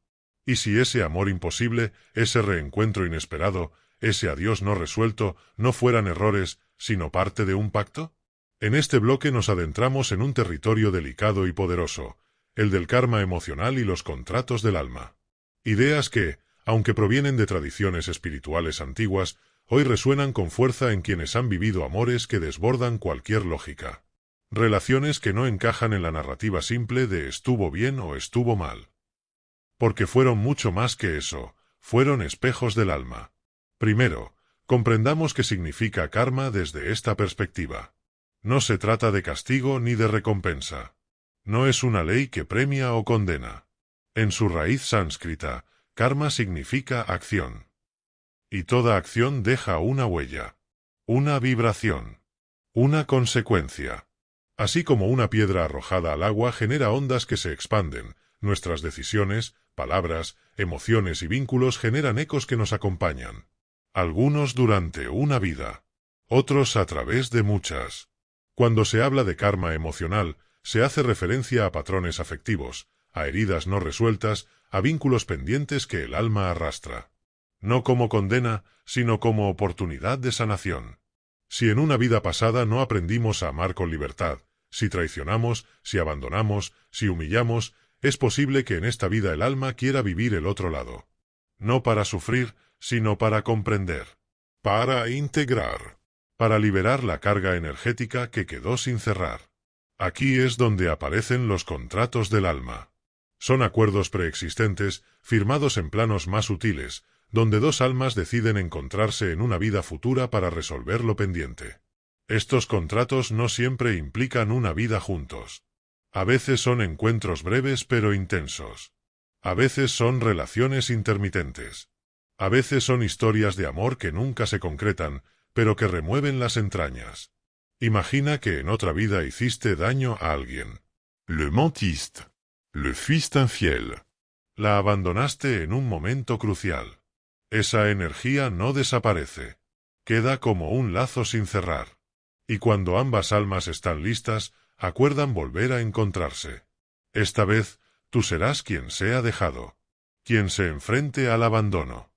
¿Y si ese amor imposible, ese reencuentro inesperado, ese adiós no resuelto, no fueran errores, sino parte de un pacto? En este bloque nos adentramos en un territorio delicado y poderoso, el del karma emocional y los contratos del alma. Ideas que, aunque provienen de tradiciones espirituales antiguas, hoy resuenan con fuerza en quienes han vivido amores que desbordan cualquier lógica. Relaciones que no encajan en la narrativa simple de estuvo bien o estuvo mal. Porque fueron mucho más que eso, fueron espejos del alma. Primero, comprendamos qué significa karma desde esta perspectiva. No se trata de castigo ni de recompensa. No es una ley que premia o condena. En su raíz sánscrita, karma significa acción. Y toda acción deja una huella, una vibración, una consecuencia. Así como una piedra arrojada al agua genera ondas que se expanden, nuestras decisiones, palabras, emociones y vínculos generan ecos que nos acompañan. Algunos durante una vida, otros a través de muchas. Cuando se habla de karma emocional, se hace referencia a patrones afectivos, a heridas no resueltas, a vínculos pendientes que el alma arrastra. No como condena, sino como oportunidad de sanación. Si en una vida pasada no aprendimos a amar con libertad, si traicionamos, si abandonamos, si humillamos, es posible que en esta vida el alma quiera vivir el otro lado. No para sufrir, sino para comprender. Para integrar. Para liberar la carga energética que quedó sin cerrar. Aquí es donde aparecen los contratos del alma. Son acuerdos preexistentes, firmados en planos más sutiles, donde dos almas deciden encontrarse en una vida futura para resolver lo pendiente. Estos contratos no siempre implican una vida juntos. A veces son encuentros breves pero intensos. A veces son relaciones intermitentes. A veces son historias de amor que nunca se concretan, pero que remueven las entrañas. Imagina que en otra vida hiciste daño a alguien. Le mentiste. Le fuiste infiel. La abandonaste en un momento crucial. Esa energía no desaparece. Queda como un lazo sin cerrar. Y cuando ambas almas están listas, acuerdan volver a encontrarse. Esta vez, tú serás quien sea dejado. Quien se enfrente al abandono.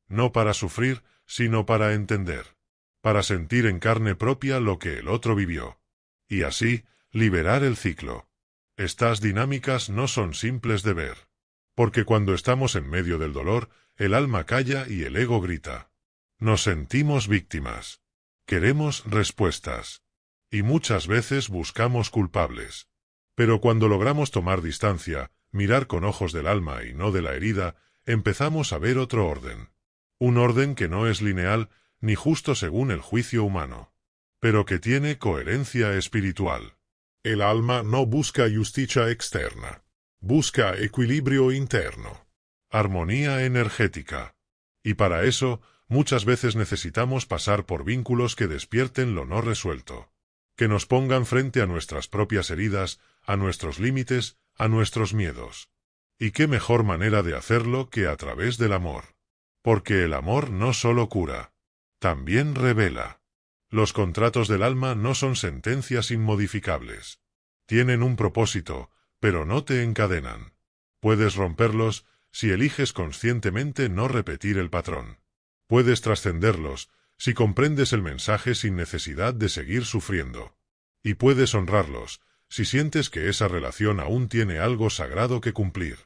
No para sufrir, sino para entender. Para sentir en carne propia lo que el otro vivió. Y así, liberar el ciclo. Estas dinámicas no son simples de ver. Porque cuando estamos en medio del dolor, el alma calla y el ego grita. Nos sentimos víctimas. Queremos respuestas. Y muchas veces buscamos culpables. Pero cuando logramos tomar distancia, mirar con ojos del alma y no de la herida, empezamos a ver otro orden. Un orden que no es lineal ni justo según el juicio humano, pero que tiene coherencia espiritual. El alma no busca justicia externa. Busca equilibrio interno. Armonía energética. Y para eso, muchas veces necesitamos pasar por vínculos que despierten lo no resuelto. Que nos pongan frente a nuestras propias heridas, a nuestros límites, a nuestros miedos. ¿Y qué mejor manera de hacerlo que a través del amor? Porque el amor no solo cura, también revela. Los contratos del alma no son sentencias inmodificables. Tienen un propósito, pero no te encadenan. Puedes romperlos si eliges conscientemente no repetir el patrón. Puedes trascenderlos si comprendes el mensaje sin necesidad de seguir sufriendo. Y puedes honrarlos si sientes que esa relación aún tiene algo sagrado que cumplir.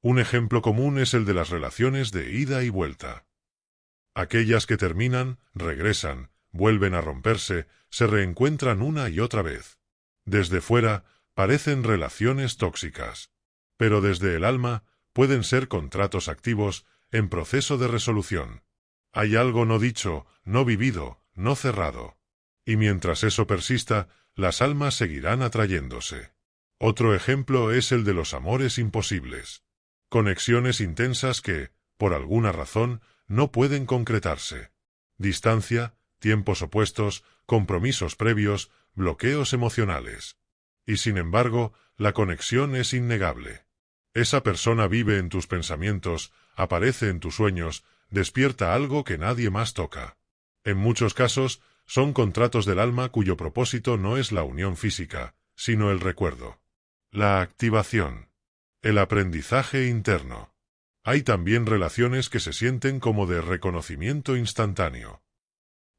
Un ejemplo común es el de las relaciones de ida y vuelta. Aquellas que terminan, regresan, vuelven a romperse, se reencuentran una y otra vez. Desde fuera, parecen relaciones tóxicas. Pero desde el alma, pueden ser contratos activos, en proceso de resolución. Hay algo no dicho, no vivido, no cerrado. Y mientras eso persista, las almas seguirán atrayéndose. Otro ejemplo es el de los amores imposibles. Conexiones intensas que, por alguna razón, no pueden concretarse. Distancia, tiempos opuestos, compromisos previos, bloqueos emocionales. Y sin embargo, la conexión es innegable. Esa persona vive en tus pensamientos, aparece en tus sueños, despierta algo que nadie más toca. En muchos casos, son contratos del alma cuyo propósito no es la unión física, sino el recuerdo. La activación. El aprendizaje interno. Hay también relaciones que se sienten como de reconocimiento instantáneo.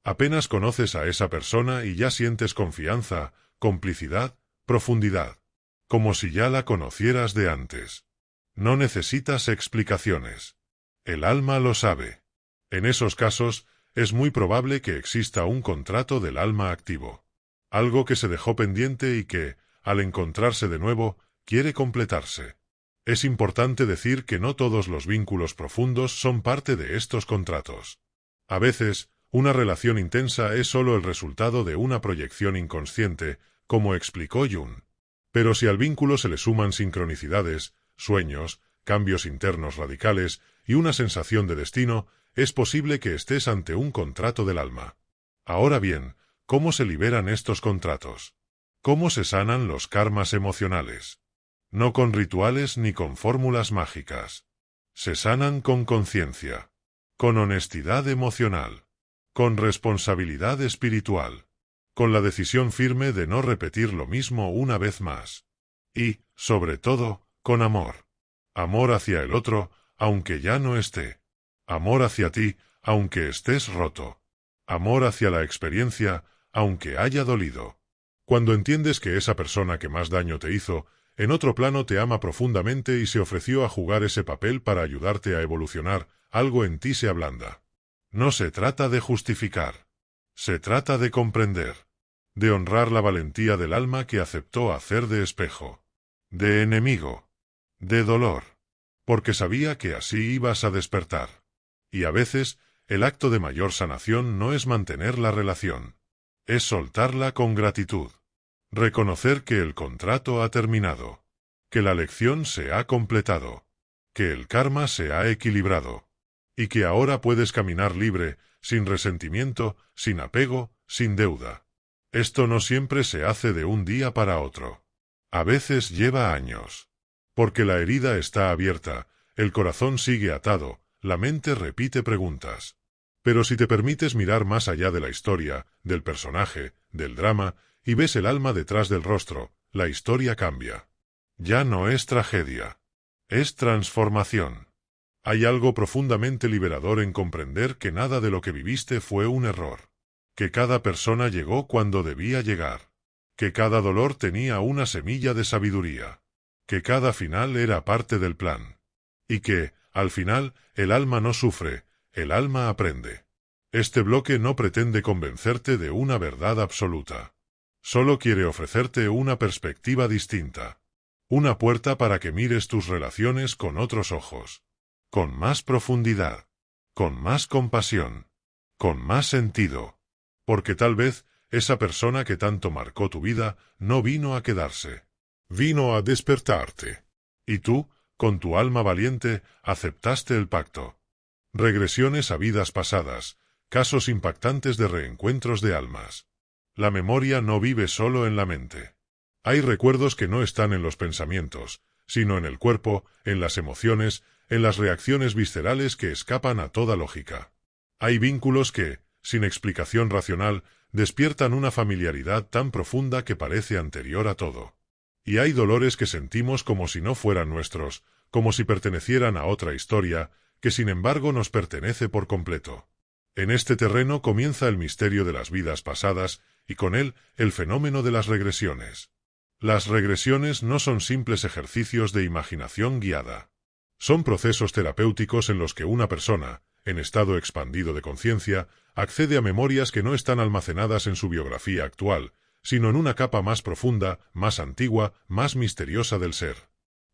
Apenas conoces a esa persona y ya sientes confianza, complicidad, profundidad. Como si ya la conocieras de antes. No necesitas explicaciones. El alma lo sabe. En esos casos, es muy probable que exista un contrato del alma activo. Algo que se dejó pendiente y que, al encontrarse de nuevo, quiere completarse. Es importante decir que no todos los vínculos profundos son parte de estos contratos. A veces, una relación intensa es solo el resultado de una proyección inconsciente, como explicó Jung. Pero si al vínculo se le suman sincronicidades, sueños, cambios internos radicales y una sensación de destino, es posible que estés ante un contrato del alma. Ahora bien, ¿cómo se liberan estos contratos? ¿Cómo se sanan los karmas emocionales? No con rituales ni con fórmulas mágicas. Se sanan con conciencia, con honestidad emocional, con responsabilidad espiritual, con la decisión firme de no repetir lo mismo una vez más. Y, sobre todo, con amor. Amor hacia el otro, aunque ya no esté. Amor hacia ti, aunque estés roto. Amor hacia la experiencia, aunque haya dolido. Cuando entiendes que esa persona que más daño te hizo, en otro plano te ama profundamente y se ofreció a jugar ese papel para ayudarte a evolucionar, algo en ti se ablanda. No se trata de justificar. Se trata de comprender. De honrar la valentía del alma que aceptó hacer de espejo. De enemigo. De dolor. Porque sabía que así ibas a despertar. Y a veces, el acto de mayor sanación no es mantener la relación. Es soltarla con gratitud. Reconocer que el contrato ha terminado. Que la lección se ha completado. Que el karma se ha equilibrado. Y que ahora puedes caminar libre, sin resentimiento, sin apego, sin deuda. Esto no siempre se hace de un día para otro. A veces lleva años. Porque la herida está abierta, el corazón sigue atado, la mente repite preguntas. Pero si te permites mirar más allá de la historia, del personaje, del drama, y ves el alma detrás del rostro, la historia cambia. Ya no es tragedia. Es transformación. Hay algo profundamente liberador en comprender que nada de lo que viviste fue un error. Que cada persona llegó cuando debía llegar. Que cada dolor tenía una semilla de sabiduría. Que cada final era parte del plan. Y que, al final, el alma no sufre, el alma aprende. Este bloque no pretende convencerte de una verdad absoluta. Solo quiere ofrecerte una perspectiva distinta. Una puerta para que mires tus relaciones con otros ojos. Con más profundidad. Con más compasión. Con más sentido. Porque tal vez esa persona que tanto marcó tu vida no vino a quedarse. Vino a despertarte. Y tú, con tu alma valiente, aceptaste el pacto. Regresiones a vidas pasadas, casos impactantes de reencuentros de almas. La memoria no vive solo en la mente. Hay recuerdos que no están en los pensamientos, sino en el cuerpo, en las emociones, en las reacciones viscerales que escapan a toda lógica. Hay vínculos que, sin explicación racional, despiertan una familiaridad tan profunda que parece anterior a todo. Y hay dolores que sentimos como si no fueran nuestros, como si pertenecieran a otra historia, que sin embargo nos pertenece por completo. En este terreno comienza el misterio de las vidas pasadas, y con él el fenómeno de las regresiones. Las regresiones no son simples ejercicios de imaginación guiada. Son procesos terapéuticos en los que una persona, en estado expandido de conciencia, accede a memorias que no están almacenadas en su biografía actual, sino en una capa más profunda, más antigua, más misteriosa del ser.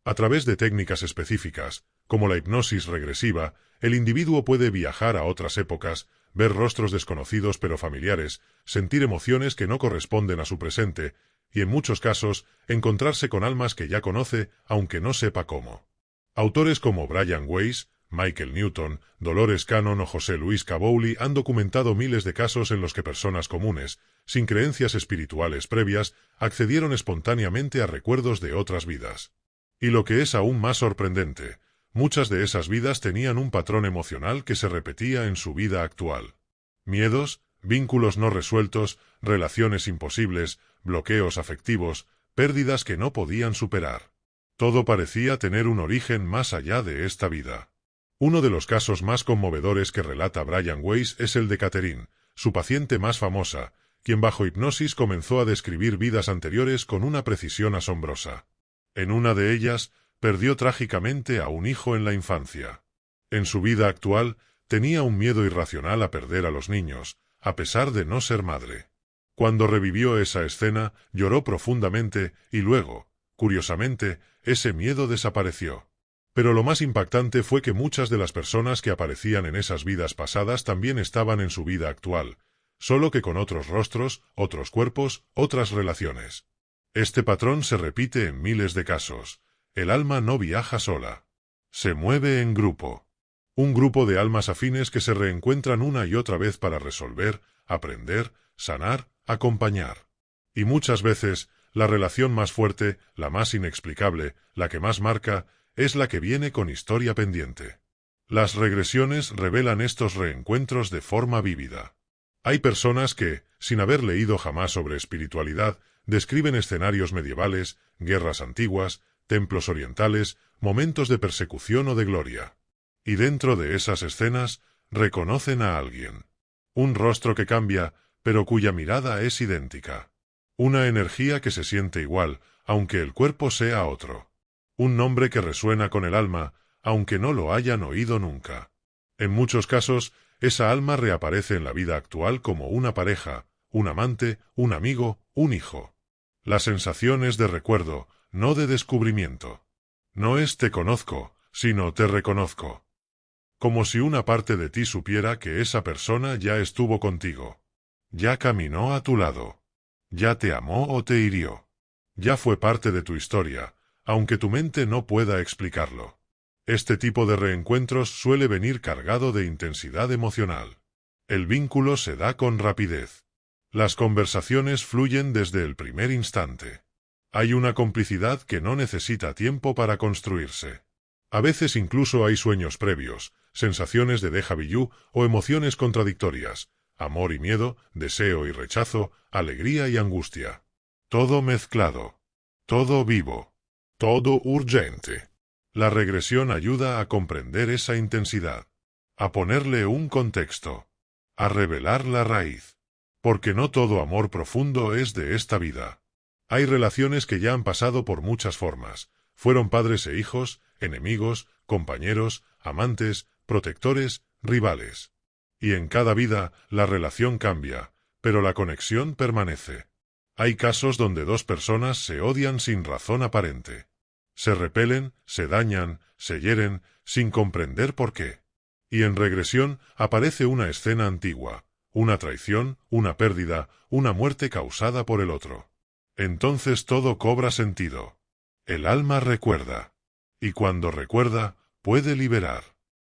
A través de técnicas específicas, como la hipnosis regresiva, el individuo puede viajar a otras épocas, ver rostros desconocidos pero familiares, sentir emociones que no corresponden a su presente, y en muchos casos, encontrarse con almas que ya conoce, aunque no sepa cómo. Autores como Brian Weiss, Michael Newton, Dolores Cannon o José Luis Cabouli han documentado miles de casos en los que personas comunes, sin creencias espirituales previas, accedieron espontáneamente a recuerdos de otras vidas. Y lo que es aún más sorprendente, muchas de esas vidas tenían un patrón emocional que se repetía en su vida actual. Miedos, vínculos no resueltos, relaciones imposibles, bloqueos afectivos, pérdidas que no podían superar. Todo parecía tener un origen más allá de esta vida. Uno de los casos más conmovedores que relata Brian Weiss es el de Catherine, su paciente más famosa, quien bajo hipnosis comenzó a describir vidas anteriores con una precisión asombrosa. En una de ellas, perdió trágicamente a un hijo en la infancia. En su vida actual, tenía un miedo irracional a perder a los niños, a pesar de no ser madre. Cuando revivió esa escena, lloró profundamente y luego, curiosamente, ese miedo desapareció. Pero lo más impactante fue que muchas de las personas que aparecían en esas vidas pasadas también estaban en su vida actual, solo que con otros rostros, otros cuerpos, otras relaciones. Este patrón se repite en miles de casos. El alma no viaja sola. Se mueve en grupo. Un grupo de almas afines que se reencuentran una y otra vez para resolver, aprender, sanar, acompañar. Y muchas veces, la relación más fuerte, la más inexplicable, la que más marca, es la que viene con historia pendiente. Las regresiones revelan estos reencuentros de forma vívida. Hay personas que, sin haber leído jamás sobre espiritualidad, describen escenarios medievales, guerras antiguas, templos orientales, momentos de persecución o de gloria. Y dentro de esas escenas, reconocen a alguien. Un rostro que cambia, pero cuya mirada es idéntica. Una energía que se siente igual, aunque el cuerpo sea otro. Un nombre que resuena con el alma, aunque no lo hayan oído nunca. En muchos casos, esa alma reaparece en la vida actual como una pareja, un amante, un amigo, un hijo. La sensación es de recuerdo, no de descubrimiento. No es te conozco, sino te reconozco. Como si una parte de ti supiera que esa persona ya estuvo contigo. Ya caminó a tu lado. Ya te amó o te hirió. Ya fue parte de tu historia, aunque tu mente no pueda explicarlo. Este tipo de reencuentros suele venir cargado de intensidad emocional. El vínculo se da con rapidez. Las conversaciones fluyen desde el primer instante. Hay una complicidad que no necesita tiempo para construirse. A veces incluso hay sueños previos, sensaciones de déjà vu o emociones contradictorias, amor y miedo, deseo y rechazo, alegría y angustia. Todo mezclado. Todo vivo. Todo urgente. La regresión ayuda a comprender esa intensidad, a ponerle un contexto, a revelar la raíz. Porque no todo amor profundo es de esta vida. Hay relaciones que ya han pasado por muchas formas. Fueron padres e hijos, enemigos, compañeros, amantes, protectores, rivales. Y en cada vida, la relación cambia, pero la conexión permanece. Hay casos donde dos personas se odian sin razón aparente. Se repelen, se dañan, se hieren, sin comprender por qué. Y en regresión aparece una escena antigua, una traición, una pérdida, una muerte causada por el otro. Entonces todo cobra sentido. El alma recuerda. Y cuando recuerda, puede liberar.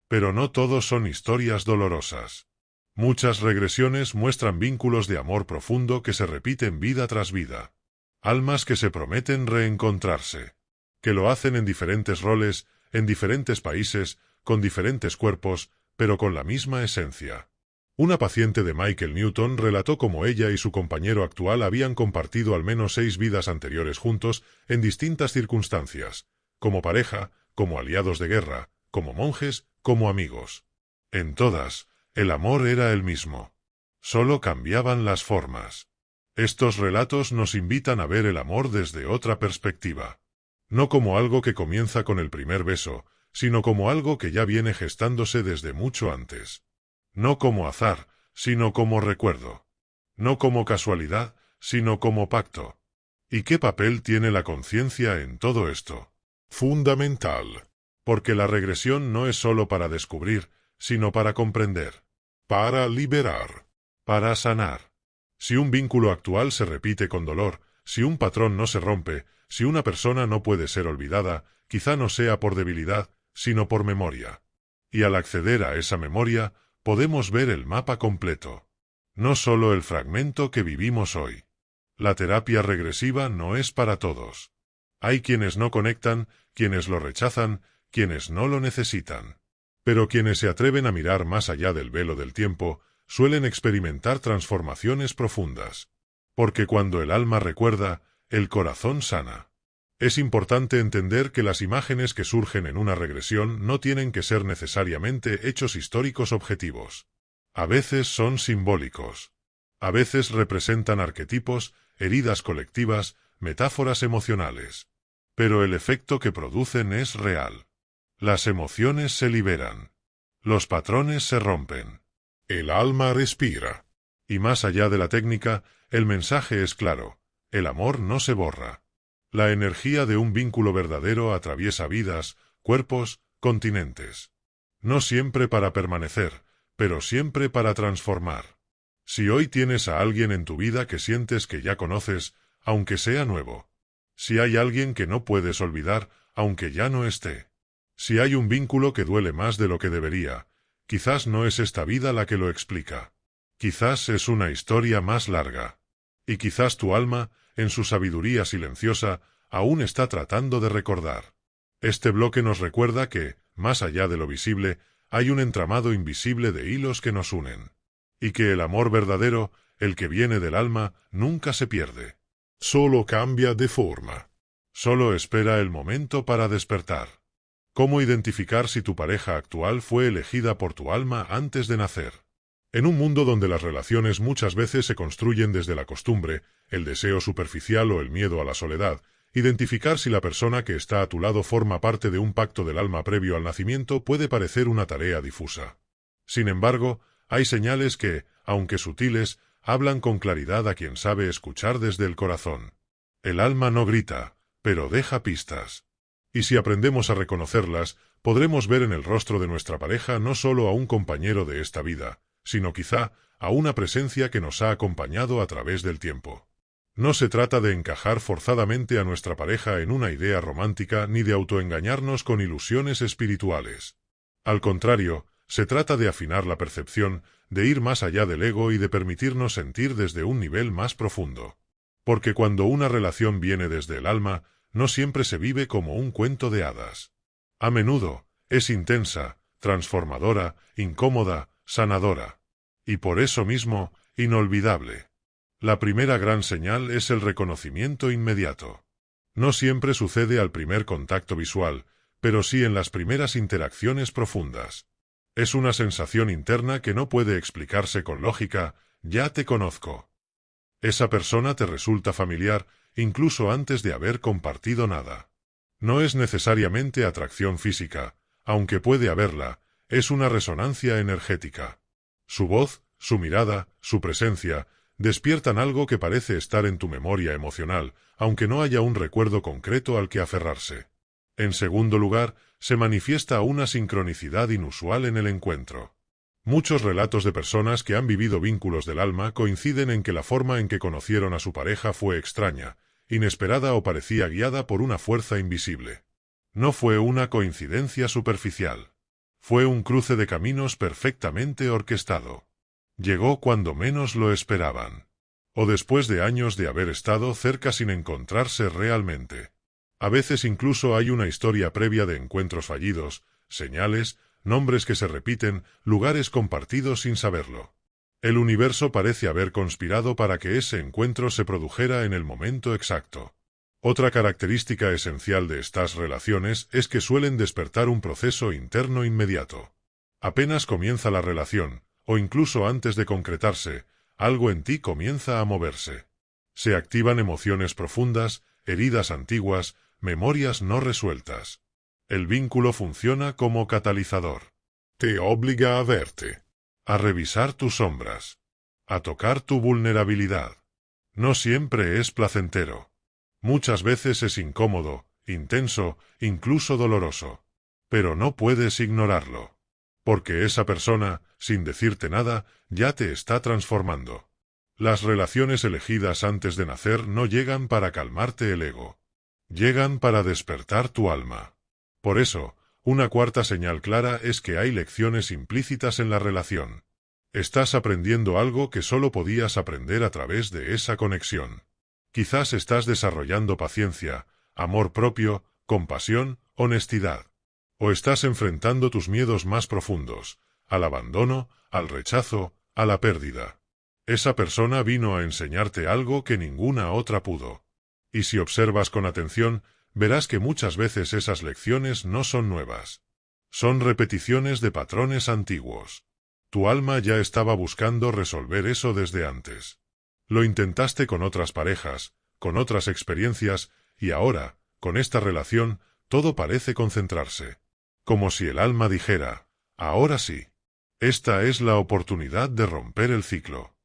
Pero no todos son historias dolorosas. Muchas regresiones muestran vínculos de amor profundo que se repiten vida tras vida. Almas que se prometen reencontrarse. Que lo hacen en diferentes roles, en diferentes países, con diferentes cuerpos, pero con la misma esencia. Una paciente de Michael Newton relató cómo ella y su compañero actual habían compartido al menos 6 vidas anteriores juntos en distintas circunstancias, como pareja, como aliados de guerra, como monjes, como amigos. En todas, el amor era el mismo. Solo cambiaban las formas. Estos relatos nos invitan a ver el amor desde otra perspectiva. No como algo que comienza con el primer beso, sino como algo que ya viene gestándose desde mucho antes. No como azar, sino como recuerdo. No como casualidad, sino como pacto. ¿Y qué papel tiene la conciencia en todo esto? Fundamental. Porque la regresión no es solo para descubrir, sino para comprender. Para liberar. Para sanar. Si un vínculo actual se repite con dolor, si un patrón no se rompe, si una persona no puede ser olvidada, quizá no sea por debilidad, sino por memoria. Y al acceder a esa memoria, podemos ver el mapa completo. No solo el fragmento que vivimos hoy. La terapia regresiva no es para todos. Hay quienes no conectan, quienes lo rechazan, quienes no lo necesitan. Pero quienes se atreven a mirar más allá del velo del tiempo, suelen experimentar transformaciones profundas. Porque cuando el alma recuerda, el corazón sana. Es importante entender que las imágenes que surgen en una regresión no tienen que ser necesariamente hechos históricos objetivos. A veces son simbólicos. A veces representan arquetipos, heridas colectivas, metáforas emocionales. Pero el efecto que producen es real. Las emociones se liberan. Los patrones se rompen. El alma respira. Y más allá de la técnica, el mensaje es claro. El amor no se borra. La energía de un vínculo verdadero atraviesa vidas, cuerpos, continentes. No siempre para permanecer, pero siempre para transformar. Si hoy tienes a alguien en tu vida que sientes que ya conoces, aunque sea nuevo. Si hay alguien que no puedes olvidar, aunque ya no esté. Si hay un vínculo que duele más de lo que debería, quizás no es esta vida la que lo explica. Quizás es una historia más larga. Y quizás tu alma, en su sabiduría silenciosa, aún está tratando de recordar. Este bloque nos recuerda que, más allá de lo visible, hay un entramado invisible de hilos que nos unen. Y que el amor verdadero, el que viene del alma, nunca se pierde. Solo cambia de forma. Solo espera el momento para despertar. ¿Cómo identificar si tu pareja actual fue elegida por tu alma antes de nacer? En un mundo donde las relaciones muchas veces se construyen desde la costumbre, el deseo superficial o el miedo a la soledad, identificar si la persona que está a tu lado forma parte de un pacto del alma previo al nacimiento puede parecer una tarea difusa. Sin embargo, hay señales que, aunque sutiles, hablan con claridad a quien sabe escuchar desde el corazón. El alma no grita, pero deja pistas. Y si aprendemos a reconocerlas, podremos ver en el rostro de nuestra pareja no solo a un compañero de esta vida, sino quizá a una presencia que nos ha acompañado a través del tiempo. No se trata de encajar forzadamente a nuestra pareja en una idea romántica ni de autoengañarnos con ilusiones espirituales. Al contrario, se trata de afinar la percepción, de ir más allá del ego y de permitirnos sentir desde un nivel más profundo. Porque cuando una relación viene desde el alma, no siempre se vive como un cuento de hadas. A menudo, es intensa, transformadora, incómoda, sanadora. Y por eso mismo, inolvidable. La primera gran señal es el reconocimiento inmediato. No siempre sucede al primer contacto visual, pero sí en las primeras interacciones profundas. Es una sensación interna que no puede explicarse con lógica, ya te conozco. Esa persona te resulta familiar, incluso antes de haber compartido nada. No es necesariamente atracción física, aunque puede haberla, es una resonancia energética. Su voz, su mirada, su presencia, despiertan algo que parece estar en tu memoria emocional, aunque no haya un recuerdo concreto al que aferrarse. En segundo lugar, se manifiesta una sincronicidad inusual en el encuentro. Muchos relatos de personas que han vivido vínculos del alma coinciden en que la forma en que conocieron a su pareja fue extraña, inesperada o parecía guiada por una fuerza invisible. No fue una coincidencia superficial. Fue un cruce de caminos perfectamente orquestado. Llegó cuando menos lo esperaban. O después de años de haber estado cerca sin encontrarse realmente. A veces incluso hay una historia previa de encuentros fallidos, señales, nombres que se repiten, lugares compartidos sin saberlo. El universo parece haber conspirado para que ese encuentro se produjera en el momento exacto. Otra característica esencial de estas relaciones es que suelen despertar un proceso interno inmediato. Apenas comienza la relación, o incluso antes de concretarse, algo en ti comienza a moverse. Se activan emociones profundas, heridas antiguas, memorias no resueltas. El vínculo funciona como catalizador. Te obliga a verte, a revisar tus sombras, a tocar tu vulnerabilidad. No siempre es placentero. Muchas veces es incómodo, intenso, incluso doloroso. Pero no puedes ignorarlo. Porque esa persona, sin decirte nada, ya te está transformando. Las relaciones elegidas antes de nacer no llegan para calmarte el ego. Llegan para despertar tu alma. Por eso, una cuarta señal clara es que hay lecciones implícitas en la relación. Estás aprendiendo algo que solo podías aprender a través de esa conexión. Quizás estás desarrollando paciencia, amor propio, compasión, honestidad. O estás enfrentando tus miedos más profundos, al abandono, al rechazo, a la pérdida. Esa persona vino a enseñarte algo que ninguna otra pudo. Y si observas con atención, verás que muchas veces esas lecciones no son nuevas. Son repeticiones de patrones antiguos. Tu alma ya estaba buscando resolver eso desde antes. Lo intentaste con otras parejas, con otras experiencias, y ahora, con esta relación, todo parece concentrarse. Como si el alma dijera, ahora sí. Esta es la oportunidad de romper el ciclo.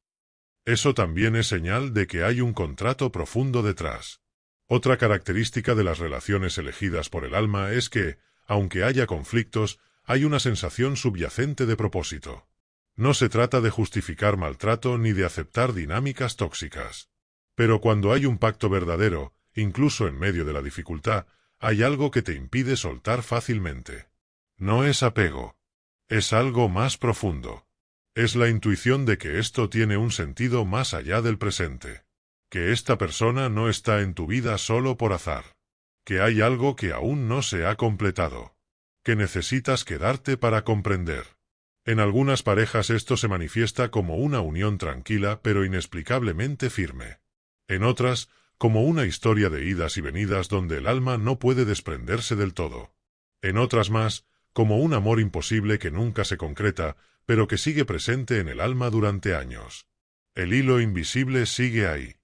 Eso también es señal de que hay un contrato profundo detrás. Otra característica de las relaciones elegidas por el alma es que, aunque haya conflictos, hay una sensación subyacente de propósito. No se trata de justificar maltrato ni de aceptar dinámicas tóxicas. Pero cuando hay un pacto verdadero, incluso en medio de la dificultad, hay algo que te impide soltar fácilmente. No es apego. Es algo más profundo. Es la intuición de que esto tiene un sentido más allá del presente. Que esta persona no está en tu vida solo por azar. Que hay algo que aún no se ha completado. Que necesitas quedarte para comprender. En algunas parejas esto se manifiesta como una unión tranquila pero inexplicablemente firme. En otras, como una historia de idas y venidas donde el alma no puede desprenderse del todo. En otras más, como un amor imposible que nunca se concreta, pero que sigue presente en el alma durante años. El hilo invisible sigue ahí.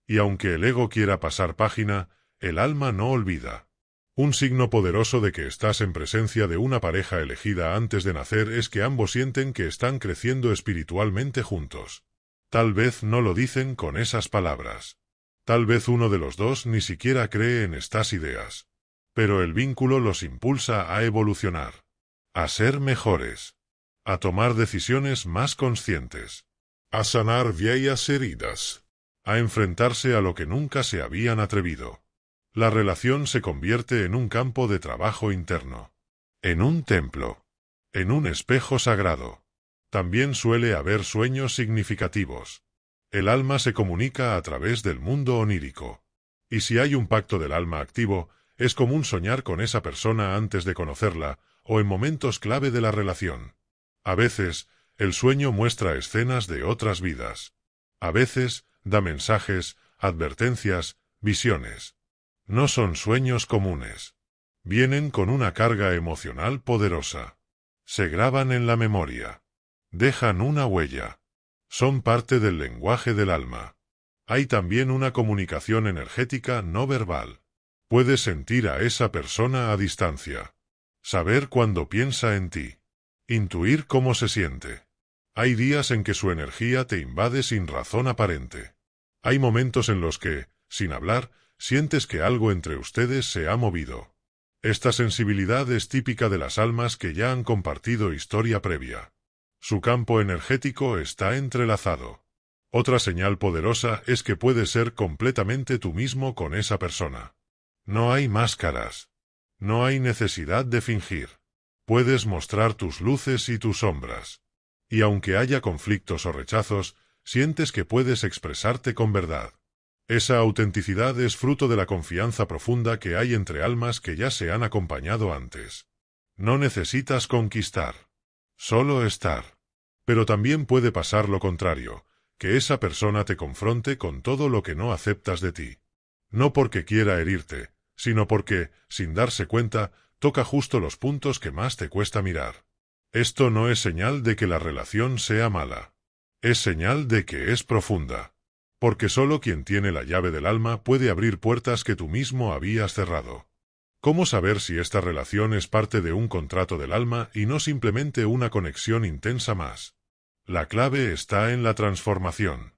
Y aunque el ego quiera pasar página, el alma no olvida. Un signo poderoso de que estás en presencia de una pareja elegida antes de nacer es que ambos sienten que están creciendo espiritualmente juntos. Tal vez no lo dicen con esas palabras. Tal vez uno de los dos ni siquiera cree en estas ideas. Pero el vínculo los impulsa a evolucionar. A ser mejores. A tomar decisiones más conscientes. A sanar viejas heridas. A enfrentarse a lo que nunca se habían atrevido. La relación se convierte en un campo de trabajo interno. En un templo. En un espejo sagrado. También suele haber sueños significativos. El alma se comunica a través del mundo onírico. Y si hay un pacto del alma activo, es común soñar con esa persona antes de conocerla, o en momentos clave de la relación. A veces, el sueño muestra escenas de otras vidas. A veces, da mensajes, advertencias, visiones. No son sueños comunes. Vienen con una carga emocional poderosa. Se graban en la memoria. Dejan una huella. Son parte del lenguaje del alma. Hay también una comunicación energética no verbal. Puedes sentir a esa persona a distancia. Saber cuándo piensa en ti. Intuir cómo se siente. Hay días en que su energía te invade sin razón aparente. Hay momentos en los que, sin hablar, sientes que algo entre ustedes se ha movido. Esta sensibilidad es típica de las almas que ya han compartido historia previa. Su campo energético está entrelazado. Otra señal poderosa es que puedes ser completamente tú mismo con esa persona. No hay máscaras. No hay necesidad de fingir. Puedes mostrar tus luces y tus sombras. Y aunque haya conflictos o rechazos, sientes que puedes expresarte con verdad. Esa autenticidad es fruto de la confianza profunda que hay entre almas que ya se han acompañado antes. No necesitas conquistar. Solo estar. Pero también puede pasar lo contrario, que esa persona te confronte con todo lo que no aceptas de ti. No porque quiera herirte, sino porque, sin darse cuenta, toca justo los puntos que más te cuesta mirar. Esto no es señal de que la relación sea mala. Es señal de que es profunda. Porque solo quien tiene la llave del alma puede abrir puertas que tú mismo habías cerrado. ¿Cómo saber si esta relación es parte de un contrato del alma y no simplemente una conexión intensa más? La clave está en la transformación.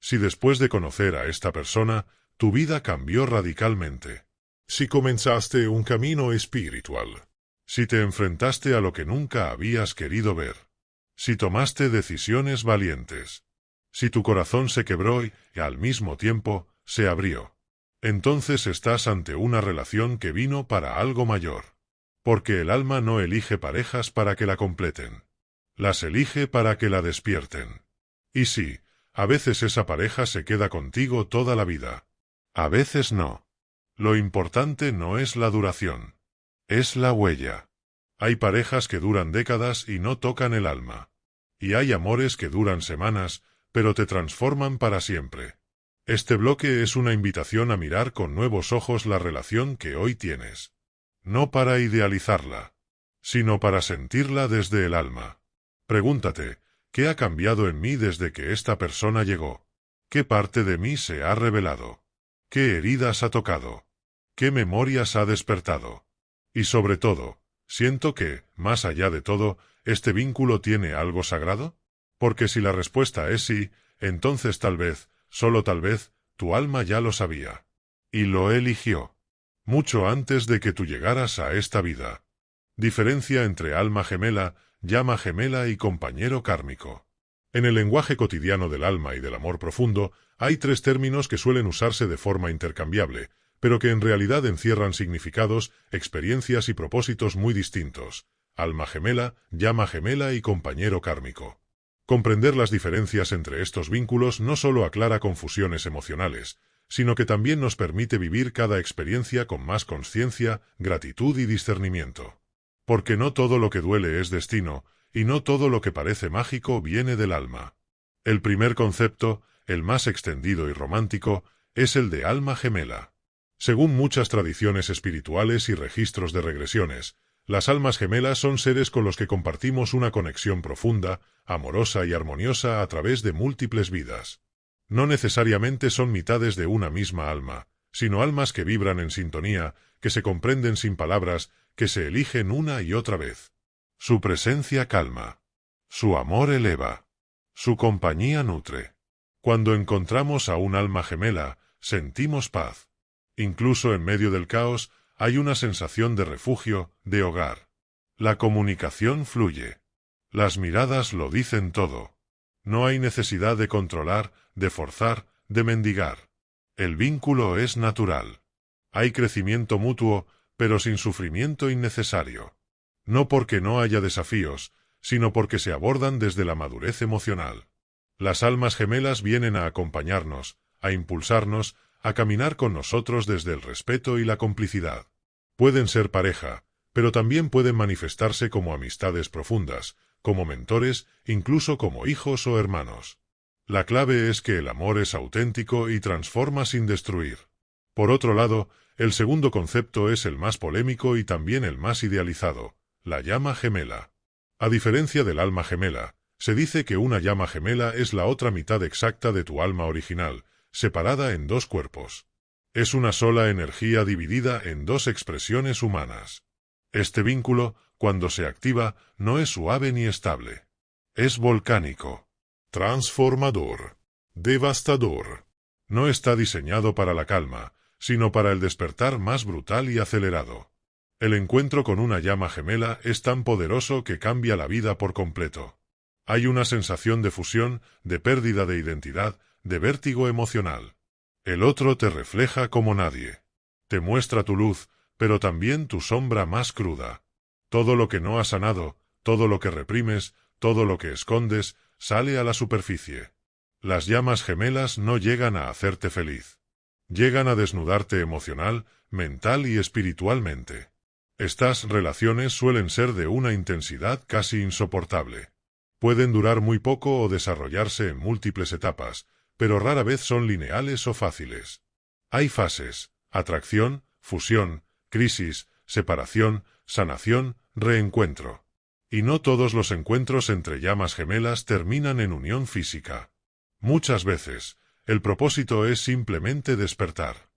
Si después de conocer a esta persona, tu vida cambió radicalmente. Si comenzaste un camino espiritual. Si te enfrentaste a lo que nunca habías querido ver. Si tomaste decisiones valientes. Si tu corazón se quebró y, al mismo tiempo, se abrió. Entonces estás ante una relación que vino para algo mayor. Porque el alma no elige parejas para que la completen. Las elige para que la despierten. Y sí, a veces esa pareja se queda contigo toda la vida. A veces no. Lo importante no es la duración. Es la huella. Hay parejas que duran décadas y no tocan el alma. Y hay amores que duran semanas, pero te transforman para siempre. Este bloque es una invitación a mirar con nuevos ojos la relación que hoy tienes. No para idealizarla, sino para sentirla desde el alma. Pregúntate, ¿qué ha cambiado en mí desde que esta persona llegó? ¿Qué parte de mí se ha revelado? ¿Qué heridas ha tocado? ¿Qué memorias ha despertado? Y sobre todo, ¿siento que, más allá de todo, este vínculo tiene algo sagrado? Porque si la respuesta es sí, entonces tal vez, solo tal vez, tu alma ya lo sabía. Y lo eligió. Mucho antes de que tú llegaras a esta vida. Diferencia entre alma gemela, llama gemela y compañero kármico. En el lenguaje cotidiano del alma y del amor profundo, hay tres términos que suelen usarse de forma intercambiable, pero que en realidad encierran significados, experiencias y propósitos muy distintos. Alma gemela, llama gemela y compañero kármico. Comprender las diferencias entre estos vínculos no solo aclara confusiones emocionales, sino que también nos permite vivir cada experiencia con más conciencia, gratitud y discernimiento. Porque no todo lo que duele es destino, y no todo lo que parece mágico viene del alma. El primer concepto, el más extendido y romántico, es el de alma gemela. Según muchas tradiciones espirituales y registros de regresiones, las almas gemelas son seres con los que compartimos una conexión profunda, amorosa y armoniosa a través de múltiples vidas. No necesariamente son mitades de una misma alma, sino almas que vibran en sintonía, que se comprenden sin palabras, que se eligen una y otra vez. Su presencia calma. Su amor eleva. Su compañía nutre. Cuando encontramos a un alma gemela, sentimos paz. Incluso en medio del caos, hay una sensación de refugio, de hogar. La comunicación fluye. Las miradas lo dicen todo. No hay necesidad de controlar, de forzar, de mendigar. El vínculo es natural. Hay crecimiento mutuo, pero sin sufrimiento innecesario. No porque no haya desafíos, sino porque se abordan desde la madurez emocional. Las almas gemelas vienen a acompañarnos, a impulsarnos, a caminar con nosotros desde el respeto y la complicidad. Pueden ser pareja, pero también pueden manifestarse como amistades profundas, como mentores, incluso como hijos o hermanos. La clave es que el amor es auténtico y transforma sin destruir. Por otro lado, el segundo concepto es el más polémico y también el más idealizado, la llama gemela. A diferencia del alma gemela, se dice que una llama gemela es la otra mitad exacta de tu alma original, separada en dos cuerpos. Es una sola energía dividida en dos expresiones humanas. Este vínculo, cuando se activa, no es suave ni estable. Es volcánico, transformador, devastador. No está diseñado para la calma, sino para el despertar más brutal y acelerado. El encuentro con una llama gemela es tan poderoso que cambia la vida por completo. Hay una sensación de fusión, de pérdida de identidad, de vértigo emocional. El otro te refleja como nadie. Te muestra tu luz, pero también tu sombra más cruda. Todo lo que no has sanado, todo lo que reprimes, todo lo que escondes, sale a la superficie. Las llamas gemelas no llegan a hacerte feliz. Llegan a desnudarte emocional, mental y espiritualmente. Estas relaciones suelen ser de una intensidad casi insoportable. Pueden durar muy poco o desarrollarse en múltiples etapas, pero rara vez son lineales o fáciles. Hay fases: atracción, fusión, crisis, separación, sanación, reencuentro. Y no todos los encuentros entre llamas gemelas terminan en unión física. Muchas veces, el propósito es simplemente despertar.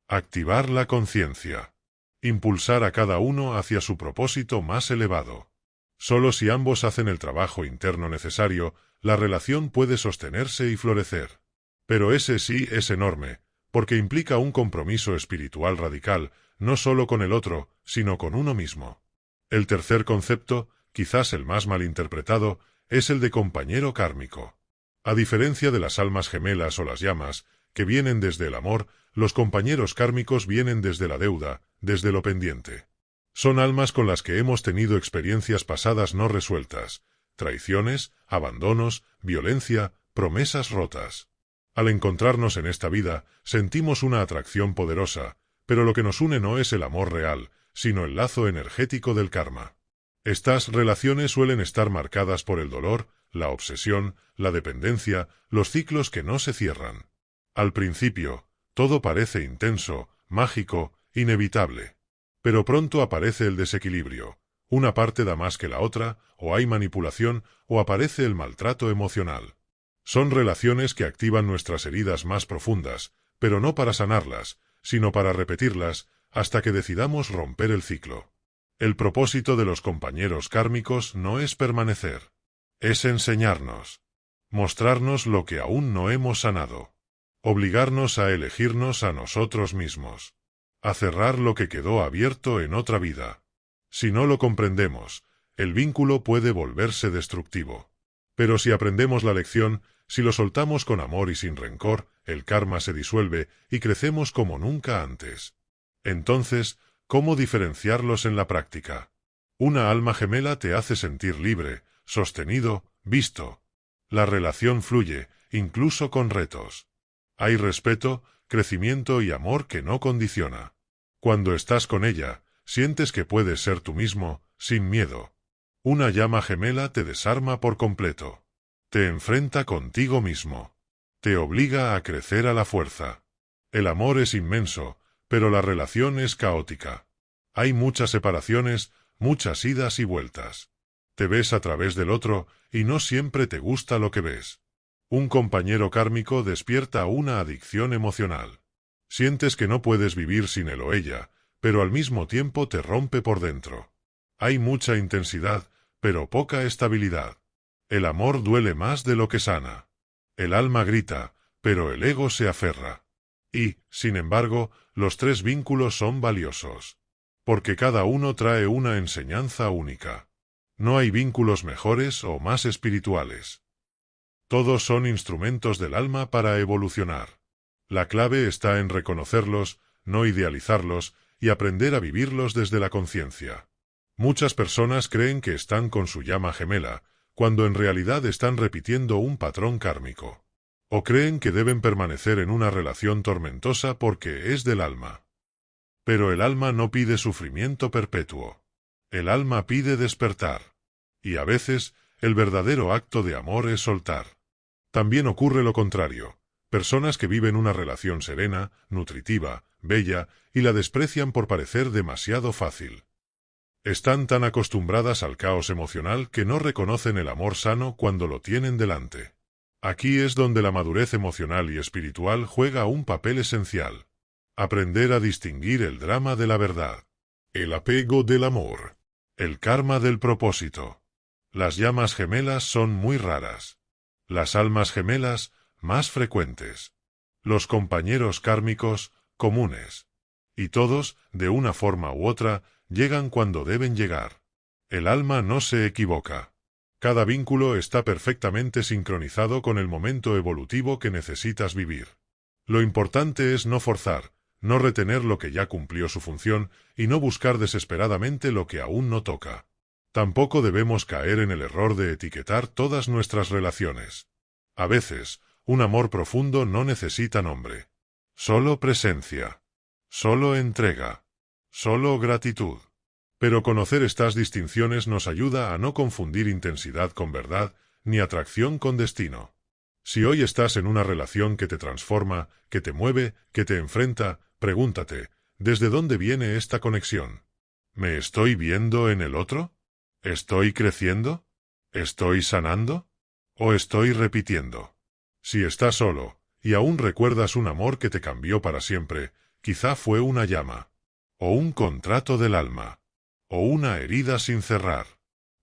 Activar la conciencia. Impulsar a cada uno hacia su propósito más elevado. Solo si ambos hacen el trabajo interno necesario, la relación puede sostenerse y florecer. Pero ese sí es enorme, porque implica un compromiso espiritual radical, no solo con el otro, sino con uno mismo. El tercer concepto, quizás el más malinterpretado, es el de compañero kármico. A diferencia de las almas gemelas o las llamas, que vienen desde el amor, los compañeros kármicos vienen desde la deuda, desde lo pendiente. Son almas con las que hemos tenido experiencias pasadas no resueltas, traiciones, abandonos, violencia, promesas rotas. Al encontrarnos en esta vida, sentimos una atracción poderosa, pero lo que nos une no es el amor real, sino el lazo energético del karma. Estas relaciones suelen estar marcadas por el dolor, la obsesión, la dependencia, los ciclos que no se cierran. Al principio, todo parece intenso, mágico, inevitable. Pero pronto aparece el desequilibrio. Una parte da más que la otra, o hay manipulación, o aparece el maltrato emocional. Son relaciones que activan nuestras heridas más profundas, pero no para sanarlas, sino para repetirlas, hasta que decidamos romper el ciclo. El propósito de los compañeros kármicos no es permanecer. Es enseñarnos. Mostrarnos lo que aún no hemos sanado. Obligarnos a elegirnos a nosotros mismos. A cerrar lo que quedó abierto en otra vida. Si no lo comprendemos, el vínculo puede volverse destructivo. Pero si aprendemos la lección, si lo soltamos con amor y sin rencor, el karma se disuelve y crecemos como nunca antes. Entonces, ¿cómo diferenciarlos en la práctica? Una alma gemela te hace sentir libre, sostenido, visto. La relación fluye, incluso con retos. Hay respeto, crecimiento y amor que no condiciona. Cuando estás con ella, sientes que puedes ser tú mismo, sin miedo. Una llama gemela te desarma por completo. Te enfrenta contigo mismo. Te obliga a crecer a la fuerza. El amor es inmenso, pero la relación es caótica. Hay muchas separaciones, muchas idas y vueltas. Te ves a través del otro, y no siempre te gusta lo que ves. Un compañero kármico despierta una adicción emocional. Sientes que no puedes vivir sin él o ella, pero al mismo tiempo te rompe por dentro. Hay mucha intensidad, pero poca estabilidad. El amor duele más de lo que sana. El alma grita, pero el ego se aferra. Y, sin embargo, los tres vínculos son valiosos. Porque cada uno trae una enseñanza única. No hay vínculos mejores o más espirituales. Todos son instrumentos del alma para evolucionar. La clave está en reconocerlos, no idealizarlos, y aprender a vivirlos desde la conciencia. Muchas personas creen que están con su llama gemela, cuando en realidad están repitiendo un patrón kármico. O creen que deben permanecer en una relación tormentosa porque es del alma. Pero el alma no pide sufrimiento perpetuo. El alma pide despertar. Y a veces, el verdadero acto de amor es soltar. También ocurre lo contrario. Personas que viven una relación serena, nutritiva, bella, y la desprecian por parecer demasiado fácil. Están tan acostumbradas al caos emocional que no reconocen el amor sano cuando lo tienen delante. Aquí es donde la madurez emocional y espiritual juega un papel esencial. Aprender a distinguir el drama de la verdad, el apego del amor, el karma del propósito. Las llamas gemelas son muy raras. Las almas gemelas, más frecuentes. Los compañeros kármicos, comunes. Y todos, de una forma u otra, llegan cuando deben llegar. El alma no se equivoca. Cada vínculo está perfectamente sincronizado con el momento evolutivo que necesitas vivir. Lo importante es no forzar, no retener lo que ya cumplió su función y no buscar desesperadamente lo que aún no toca. Tampoco debemos caer en el error de etiquetar todas nuestras relaciones. A veces, un amor profundo no necesita nombre. Solo presencia. Solo entrega. Solo gratitud. Pero conocer estas distinciones nos ayuda a no confundir intensidad con verdad, ni atracción con destino. Si hoy estás en una relación que te transforma, que te mueve, que te enfrenta, pregúntate, ¿desde dónde viene esta conexión? ¿Me estoy viendo en el otro? ¿Estoy creciendo? ¿Estoy sanando? ¿O estoy repitiendo? Si estás solo, y aún recuerdas un amor que te cambió para siempre, quizá fue una llama, o un contrato del alma, o una herida sin cerrar.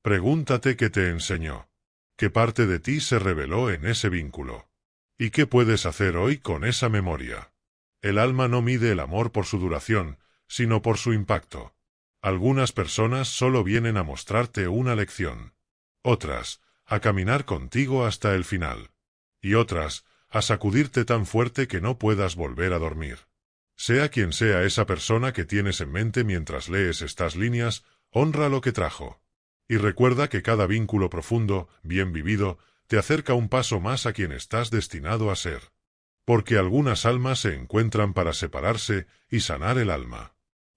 Pregúntate qué te enseñó, qué parte de ti se reveló en ese vínculo, y qué puedes hacer hoy con esa memoria. El alma no mide el amor por su duración, sino por su impacto. Algunas personas solo vienen a mostrarte una lección. Otras, a caminar contigo hasta el final. Y otras, a sacudirte tan fuerte que no puedas volver a dormir. Sea quien sea esa persona que tienes en mente mientras lees estas líneas, honra lo que trajo. Y recuerda que cada vínculo profundo, bien vivido, te acerca un paso más a quien estás destinado a ser. Porque algunas almas se encuentran para separarse y sanar el alma.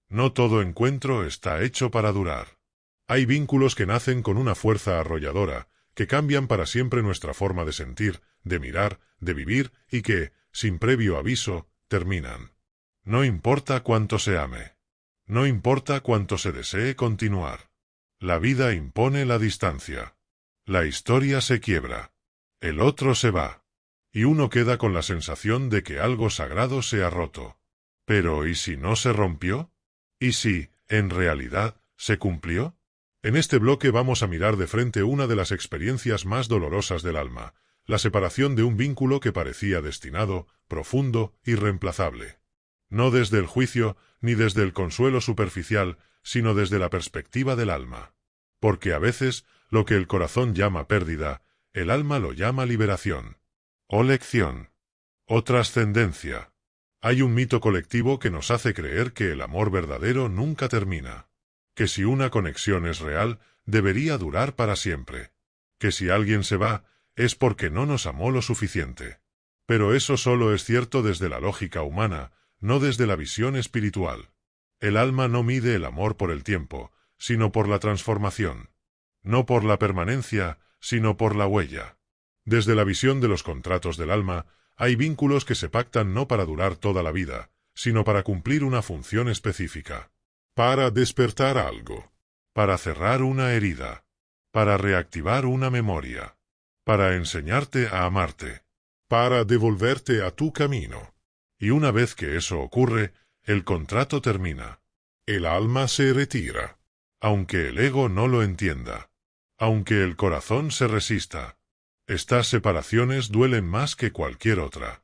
No todo encuentro está hecho para durar. Hay vínculos que nacen con una fuerza arrolladora, que cambian para siempre nuestra forma de sentir, de mirar, de vivir, y que, sin previo aviso, terminan. No importa cuánto se ame. No importa cuánto se desee continuar. La vida impone la distancia. La historia se quiebra. El otro se va. Y uno queda con la sensación de que algo sagrado se ha roto. Pero ¿y si no se rompió? ¿Y si, en realidad, se cumplió? En este bloque vamos a mirar de frente una de las experiencias más dolorosas del alma, la separación de un vínculo que parecía destinado, profundo, irreemplazable. No desde el juicio, ni desde el consuelo superficial, sino desde la perspectiva del alma. Porque a veces, lo que el corazón llama pérdida, el alma lo llama liberación. O lección. O trascendencia. Hay un mito colectivo que nos hace creer que el amor verdadero nunca termina. Que si una conexión es real, debería durar para siempre. Que si alguien se va, es porque no nos amó lo suficiente. Pero eso solo es cierto desde la lógica humana, no desde la visión espiritual. El alma no mide el amor por el tiempo, sino por la transformación. No por la permanencia, sino por la huella. Desde la visión de los contratos del alma, hay vínculos que se pactan no para durar toda la vida, sino para cumplir una función específica. Para despertar algo. Para cerrar una herida. Para reactivar una memoria. Para enseñarte a amarte. Para devolverte a tu camino. Y una vez que eso ocurre, el contrato termina. El alma se retira. Aunque el ego no lo entienda. Aunque el corazón se resista. Estas separaciones duelen más que cualquier otra.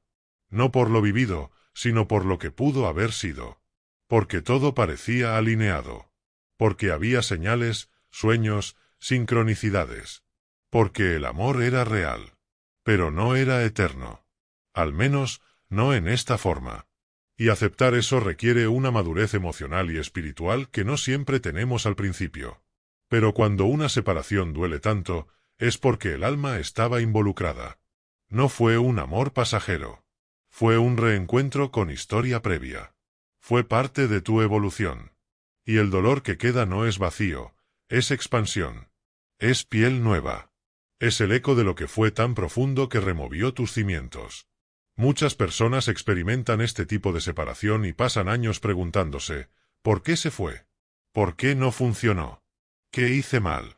No por lo vivido, sino por lo que pudo haber sido. Porque todo parecía alineado. Porque había señales, sueños, sincronicidades. Porque el amor era real. Pero no era eterno. Al menos, no en esta forma. Y aceptar eso requiere una madurez emocional y espiritual que no siempre tenemos al principio. Pero cuando una separación duele tanto, es porque el alma estaba involucrada. No fue un amor pasajero. Fue un reencuentro con historia previa. Fue parte de tu evolución. Y el dolor que queda no es vacío, es expansión. Es piel nueva. Es el eco de lo que fue tan profundo que removió tus cimientos. Muchas personas experimentan este tipo de separación y pasan años preguntándose, ¿por qué se fue? ¿Por qué no funcionó? ¿Qué hice mal?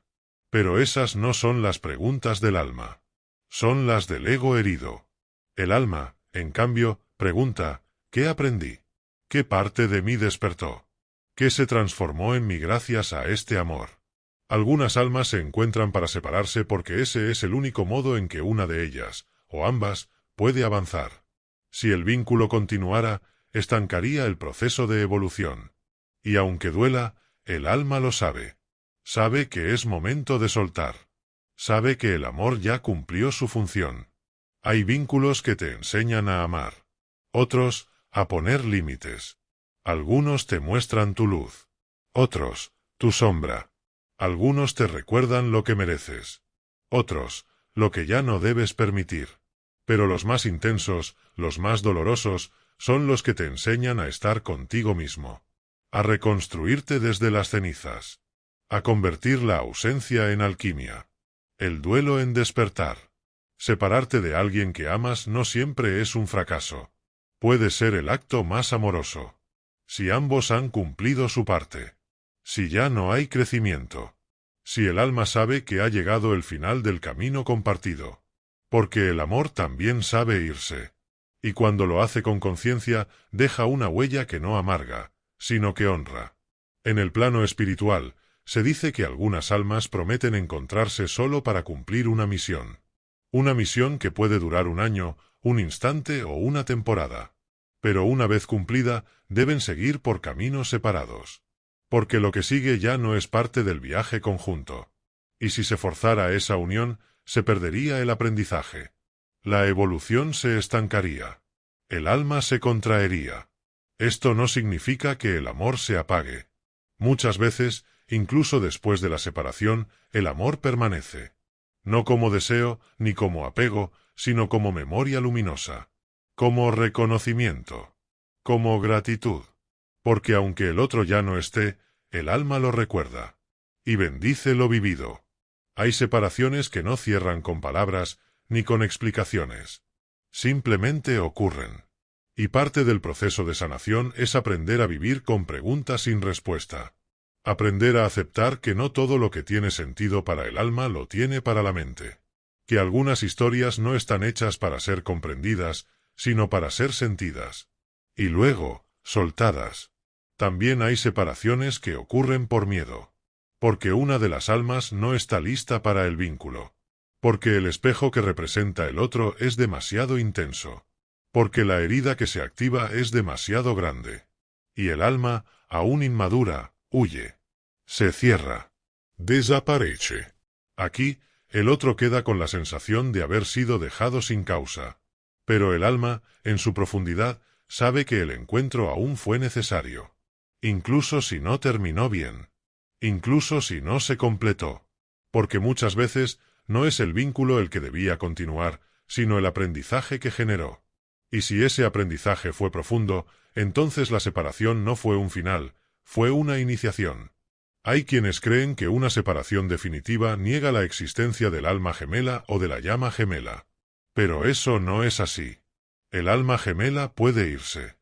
Pero esas no son las preguntas del alma. Son las del ego herido. El alma, en cambio, pregunta, ¿qué aprendí? ¿Qué parte de mí despertó? ¿Qué se transformó en mí gracias a este amor? Algunas almas se encuentran para separarse porque ese es el único modo en que una de ellas, o ambas, puede avanzar. Si el vínculo continuara, estancaría el proceso de evolución. Y aunque duela, el alma lo sabe. Sabe que es momento de soltar. Sabe que el amor ya cumplió su función. Hay vínculos que te enseñan a amar. Otros, a poner límites. Algunos te muestran tu luz. Otros, tu sombra. Algunos te recuerdan lo que mereces. Otros, lo que ya no debes permitir. Pero los más intensos, los más dolorosos, son los que te enseñan a estar contigo mismo. A reconstruirte desde las cenizas. A convertir la ausencia en alquimia. El duelo en despertar. Separarte de alguien que amas no siempre es un fracaso. Puede ser el acto más amoroso. Si ambos han cumplido su parte. Si ya no hay crecimiento. Si el alma sabe que ha llegado el final del camino compartido. Porque el amor también sabe irse. Y cuando lo hace con conciencia, deja una huella que no amarga, sino que honra. En el plano espiritual, se dice que algunas almas prometen encontrarse solo para cumplir una misión. Una misión que puede durar un año, un instante o una temporada. Pero una vez cumplida, deben seguir por caminos separados. Porque lo que sigue ya no es parte del viaje conjunto. Y si se forzara esa unión, se perdería el aprendizaje. La evolución se estancaría. El alma se contraería. Esto no significa que el amor se apague. Muchas veces, incluso después de la separación, el amor permanece. No como deseo, ni como apego, sino como memoria luminosa. Como reconocimiento. Como gratitud. Porque aunque el otro ya no esté, el alma lo recuerda. Y bendice lo vivido. Hay separaciones que no cierran con palabras, ni con explicaciones. Simplemente ocurren. Y parte del proceso de sanación es aprender a vivir con preguntas sin respuesta. Aprender a aceptar que no todo lo que tiene sentido para el alma lo tiene para la mente. Que algunas historias no están hechas para ser comprendidas, sino para ser sentidas. Y luego, soltadas. También hay separaciones que ocurren por miedo. Porque una de las almas no está lista para el vínculo. Porque el espejo que representa el otro es demasiado intenso. Porque la herida que se activa es demasiado grande. Y el alma, aún inmadura, huye. Se cierra. Desaparece. Aquí, el otro queda con la sensación de haber sido dejado sin causa. Pero el alma, en su profundidad, sabe que el encuentro aún fue necesario. Incluso si no terminó bien. Incluso si no se completó. Porque muchas veces, no es el vínculo el que debía continuar, sino el aprendizaje que generó. Y si ese aprendizaje fue profundo, entonces la separación no fue un final, fue una iniciación. Hay quienes creen que una separación definitiva niega la existencia del alma gemela o de la llama gemela. Pero eso no es así. El alma gemela puede irse.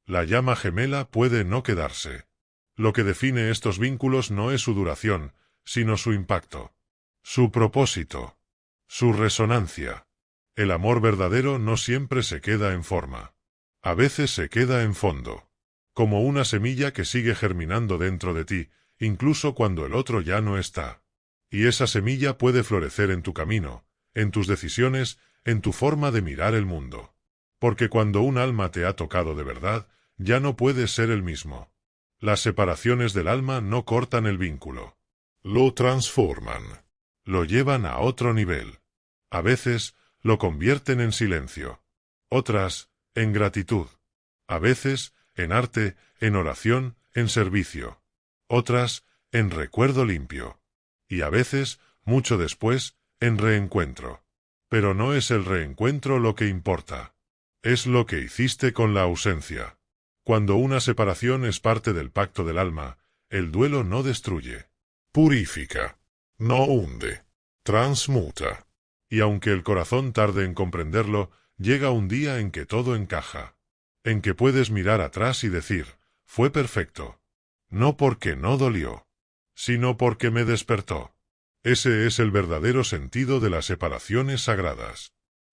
La llama gemela puede no quedarse. Lo que define estos vínculos no es su duración, sino su impacto. Su propósito. Su resonancia. El amor verdadero no siempre se queda en forma. A veces se queda en fondo. Como una semilla que sigue germinando dentro de ti, incluso cuando el otro ya no está. Y esa semilla puede florecer en tu camino, en tus decisiones, en tu forma de mirar el mundo. Porque cuando un alma te ha tocado de verdad, ya no puedes ser el mismo. Las separaciones del alma no cortan el vínculo. Lo transforman. Lo llevan a otro nivel. A veces, lo convierten en silencio. Otras, en gratitud. A veces, en arte, en oración, en servicio. Otras, en recuerdo limpio. Y a veces, mucho después, en reencuentro. Pero no es el reencuentro lo que importa. Es lo que hiciste con la ausencia. Cuando una separación es parte del pacto del alma, el duelo no destruye. Purifica. No hunde. Transmuta. Y aunque el corazón tarde en comprenderlo, llega un día en que todo encaja. En que puedes mirar atrás y decir, fue perfecto. No porque no dolió, sino porque me despertó. Ese es el verdadero sentido de las separaciones sagradas.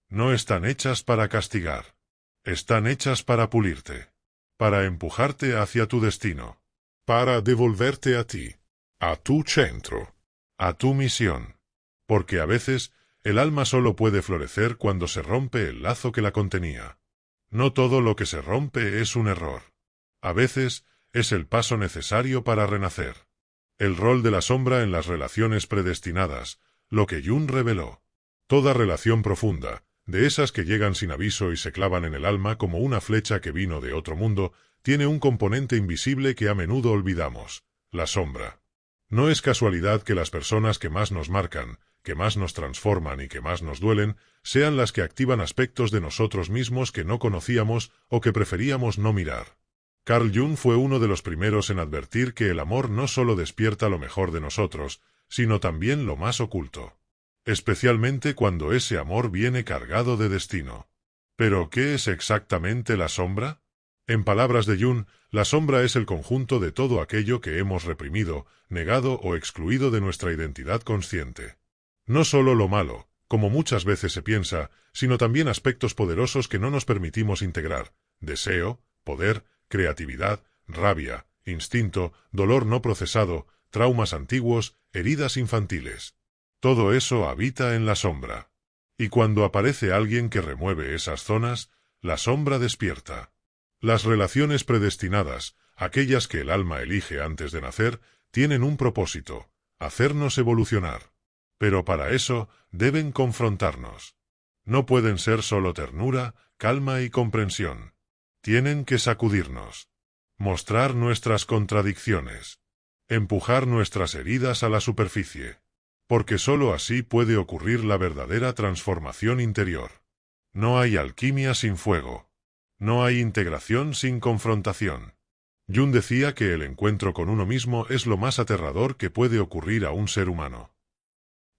No están hechas para castigar. Están hechas para pulirte. Para empujarte hacia tu destino. Para devolverte a ti. A tu centro. a tu misión. Porque a veces, el alma solo puede florecer cuando se rompe el lazo que la contenía. No todo lo que se rompe es un error. A veces, es el paso necesario para renacer. El rol de la sombra en las relaciones predestinadas, lo que Jung reveló. Toda relación profunda, de esas que llegan sin aviso y se clavan en el alma como una flecha que vino de otro mundo, tiene un componente invisible que a menudo olvidamos, la sombra. No es casualidad que las personas que más nos marcan, que más nos transforman y que más nos duelen, sean las que activan aspectos de nosotros mismos que no conocíamos o que preferíamos no mirar. Carl Jung fue uno de los primeros en advertir que el amor no solo despierta lo mejor de nosotros, sino también lo más oculto. Especialmente cuando ese amor viene cargado de destino. ¿Pero qué es exactamente la sombra? En palabras de Jung, la sombra es el conjunto de todo aquello que hemos reprimido, negado o excluido de nuestra identidad consciente. No solo lo malo, como muchas veces se piensa, sino también aspectos poderosos que no nos permitimos integrar: deseo, poder, creatividad, rabia, instinto, dolor no procesado, traumas antiguos, heridas infantiles. Todo eso habita en la sombra. Y cuando aparece alguien que remueve esas zonas, la sombra despierta. Las relaciones predestinadas, aquellas que el alma elige antes de nacer, tienen un propósito: hacernos evolucionar. Pero para eso deben confrontarnos. No pueden ser solo ternura, calma y comprensión. Tienen que sacudirnos, mostrar nuestras contradicciones, empujar nuestras heridas a la superficie, porque sólo así puede ocurrir la verdadera transformación interior. No hay alquimia sin fuego, no hay integración sin confrontación. Jung decía que el encuentro con uno mismo es lo más aterrador que puede ocurrir a un ser humano.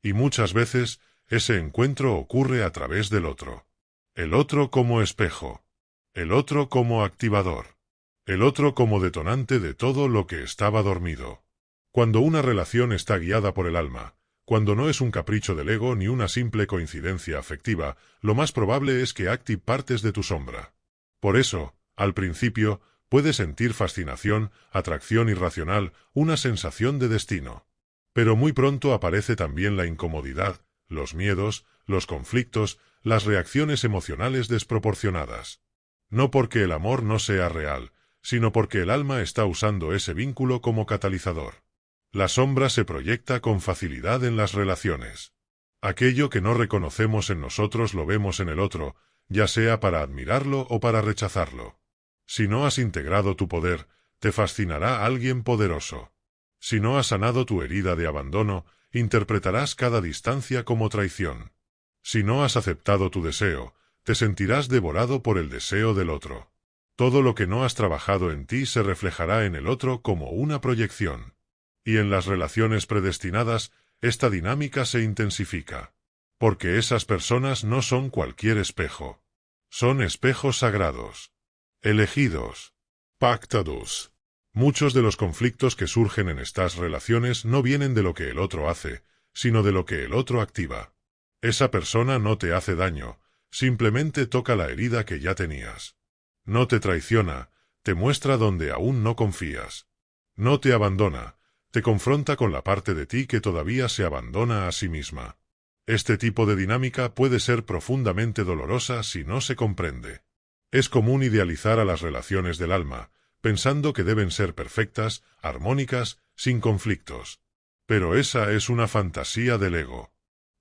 Y muchas veces, ese encuentro ocurre a través del otro. El otro como espejo. El otro como activador. El otro como detonante de todo lo que estaba dormido. Cuando una relación está guiada por el alma, cuando no es un capricho del ego ni una simple coincidencia afectiva, lo más probable es que active partes de tu sombra. Por eso, al principio, puedes sentir fascinación, atracción irracional, una sensación de destino. Pero muy pronto aparece también la incomodidad, los miedos, los conflictos, las reacciones emocionales desproporcionadas. No porque el amor no sea real, sino porque el alma está usando ese vínculo como catalizador. La sombra se proyecta con facilidad en las relaciones. Aquello que no reconocemos en nosotros lo vemos en el otro, ya sea para admirarlo o para rechazarlo. Si no has integrado tu poder, te fascinará alguien poderoso. Si no has sanado tu herida de abandono, interpretarás cada distancia como traición. Si no has aceptado tu deseo, te sentirás devorado por el deseo del otro. Todo lo que no has trabajado en ti se reflejará en el otro como una proyección. Y en las relaciones predestinadas, esta dinámica se intensifica. Porque esas personas no son cualquier espejo. Son espejos sagrados. Elegidos. Pactados. Muchos de los conflictos que surgen en estas relaciones no vienen de lo que el otro hace, sino de lo que el otro activa. Esa persona no te hace daño, simplemente toca la herida que ya tenías. No te traiciona, te muestra donde aún no confías. No te abandona, te confronta con la parte de ti que todavía se abandona a sí misma. Este tipo de dinámica puede ser profundamente dolorosa si no se comprende. Es común idealizar a las relaciones del alma, pensando que deben ser perfectas, armónicas, sin conflictos. Pero esa es una fantasía del ego.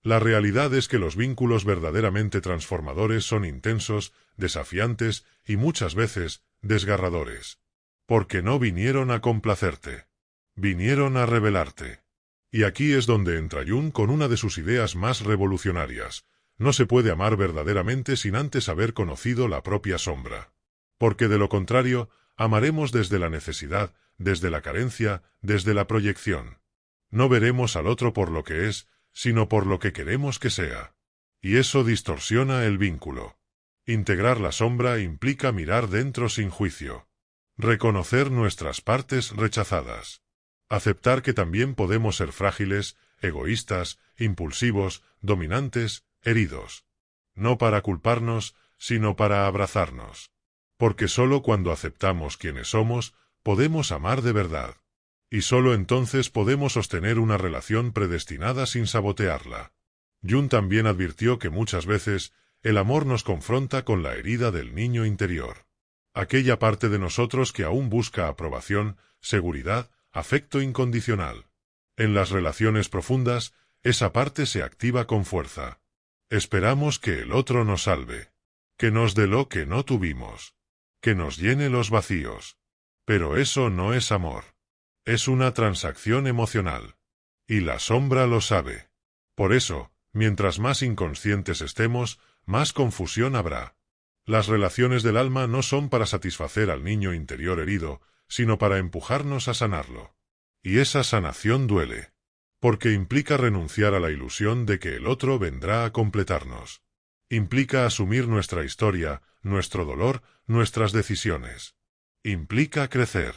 La realidad es que los vínculos verdaderamente transformadores son intensos, desafiantes y muchas veces desgarradores. Porque no vinieron a complacerte. Vinieron a revelarte. Y aquí es donde entra Jung con una de sus ideas más revolucionarias. No se puede amar verdaderamente sin antes haber conocido la propia sombra. Porque de lo contrario, amaremos desde la necesidad, desde la carencia, desde la proyección. No veremos al otro por lo que es, sino por lo que queremos que sea. Y eso distorsiona el vínculo. Integrar la sombra implica mirar dentro sin juicio. Reconocer nuestras partes rechazadas. Aceptar que también podemos ser frágiles, egoístas, impulsivos, dominantes, heridos. No para culparnos, sino para abrazarnos. Porque solo cuando aceptamos quienes somos, podemos amar de verdad. Y solo entonces podemos sostener una relación predestinada sin sabotearla. Jung también advirtió que muchas veces el amor nos confronta con la herida del niño interior. Aquella parte de nosotros que aún busca aprobación, seguridad, afecto incondicional. En las relaciones profundas, esa parte se activa con fuerza. Esperamos que el otro nos salve, que nos dé lo que no tuvimos, que nos llene los vacíos. Pero eso no es amor. Es una transacción emocional. Y la sombra lo sabe. Por eso, mientras más inconscientes estemos, más confusión habrá. Las relaciones del alma no son para satisfacer al niño interior herido, sino para empujarnos a sanarlo. Y esa sanación duele, porque implica renunciar a la ilusión de que el otro vendrá a completarnos. Implica asumir nuestra historia, nuestro dolor, nuestras decisiones. Implica crecer.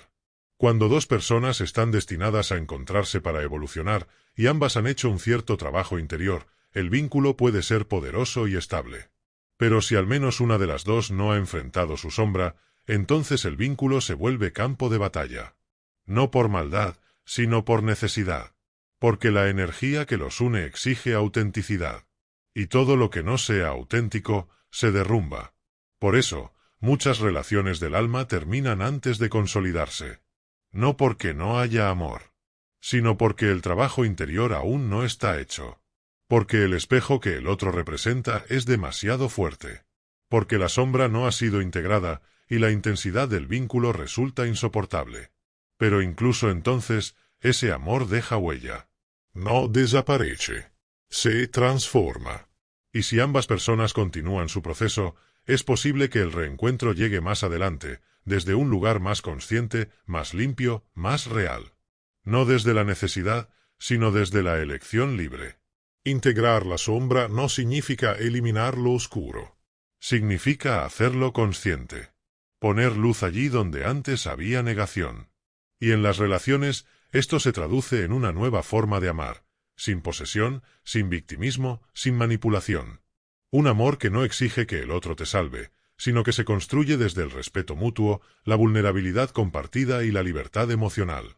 Cuando dos personas están destinadas a encontrarse para evolucionar, y ambas han hecho un cierto trabajo interior, el vínculo puede ser poderoso y estable. Pero si al menos una de las dos no ha enfrentado su sombra, entonces el vínculo se vuelve campo de batalla. No por maldad, sino por necesidad. Porque la energía que los une exige autenticidad. Y todo lo que no sea auténtico, se derrumba. Por eso, muchas relaciones del alma terminan antes de consolidarse. No porque no haya amor, sino porque el trabajo interior aún no está hecho. Porque el espejo que el otro representa es demasiado fuerte. Porque la sombra no ha sido integrada, y la intensidad del vínculo resulta insoportable. Pero incluso entonces, ese amor deja huella. No desaparece. Se transforma. Y si ambas personas continúan su proceso, es posible que el reencuentro llegue más adelante, desde un lugar más consciente, más limpio, más real. No desde la necesidad, sino desde la elección libre. Integrar la sombra no significa eliminar lo oscuro. Significa hacerlo consciente. Poner luz allí donde antes había negación. Y en las relaciones, esto se traduce en una nueva forma de amar, sin posesión, sin victimismo, sin manipulación. Un amor que no exige que el otro te salve, sino que se construye desde el respeto mutuo, la vulnerabilidad compartida y la libertad emocional.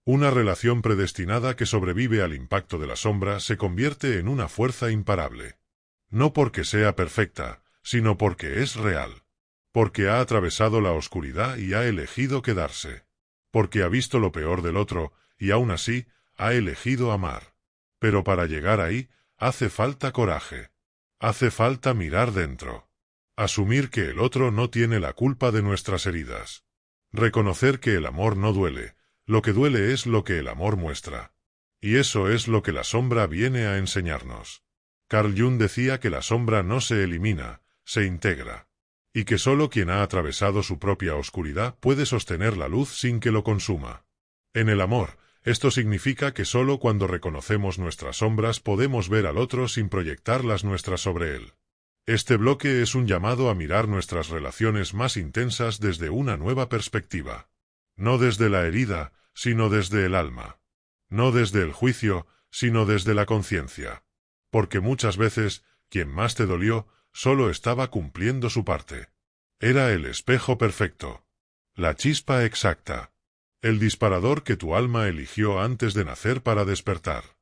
Una relación predestinada que sobrevive al impacto de la sombra se convierte en una fuerza imparable. No porque sea perfecta, sino porque es real. Porque ha atravesado la oscuridad y ha elegido quedarse. Porque ha visto lo peor del otro, y aún así, ha elegido amar. Pero para llegar ahí, hace falta coraje. Hace falta mirar dentro. Asumir que el otro no tiene la culpa de nuestras heridas. Reconocer que el amor no duele. Lo que duele es lo que el amor muestra. Y eso es lo que la sombra viene a enseñarnos. Carl Jung decía que la sombra no se elimina, se integra. Y que solo quien ha atravesado su propia oscuridad puede sostener la luz sin que lo consuma. En el amor, esto significa que solo cuando reconocemos nuestras sombras podemos ver al otro sin proyectar las nuestras sobre él. Este bloque es un llamado a mirar nuestras relaciones más intensas desde una nueva perspectiva. No desde la herida, sino desde el alma. No desde el juicio, sino desde la conciencia. Porque muchas veces, quien más te dolió, solo estaba cumpliendo su parte. Era el espejo perfecto. La chispa exacta. El disparador que tu alma eligió antes de nacer para despertar.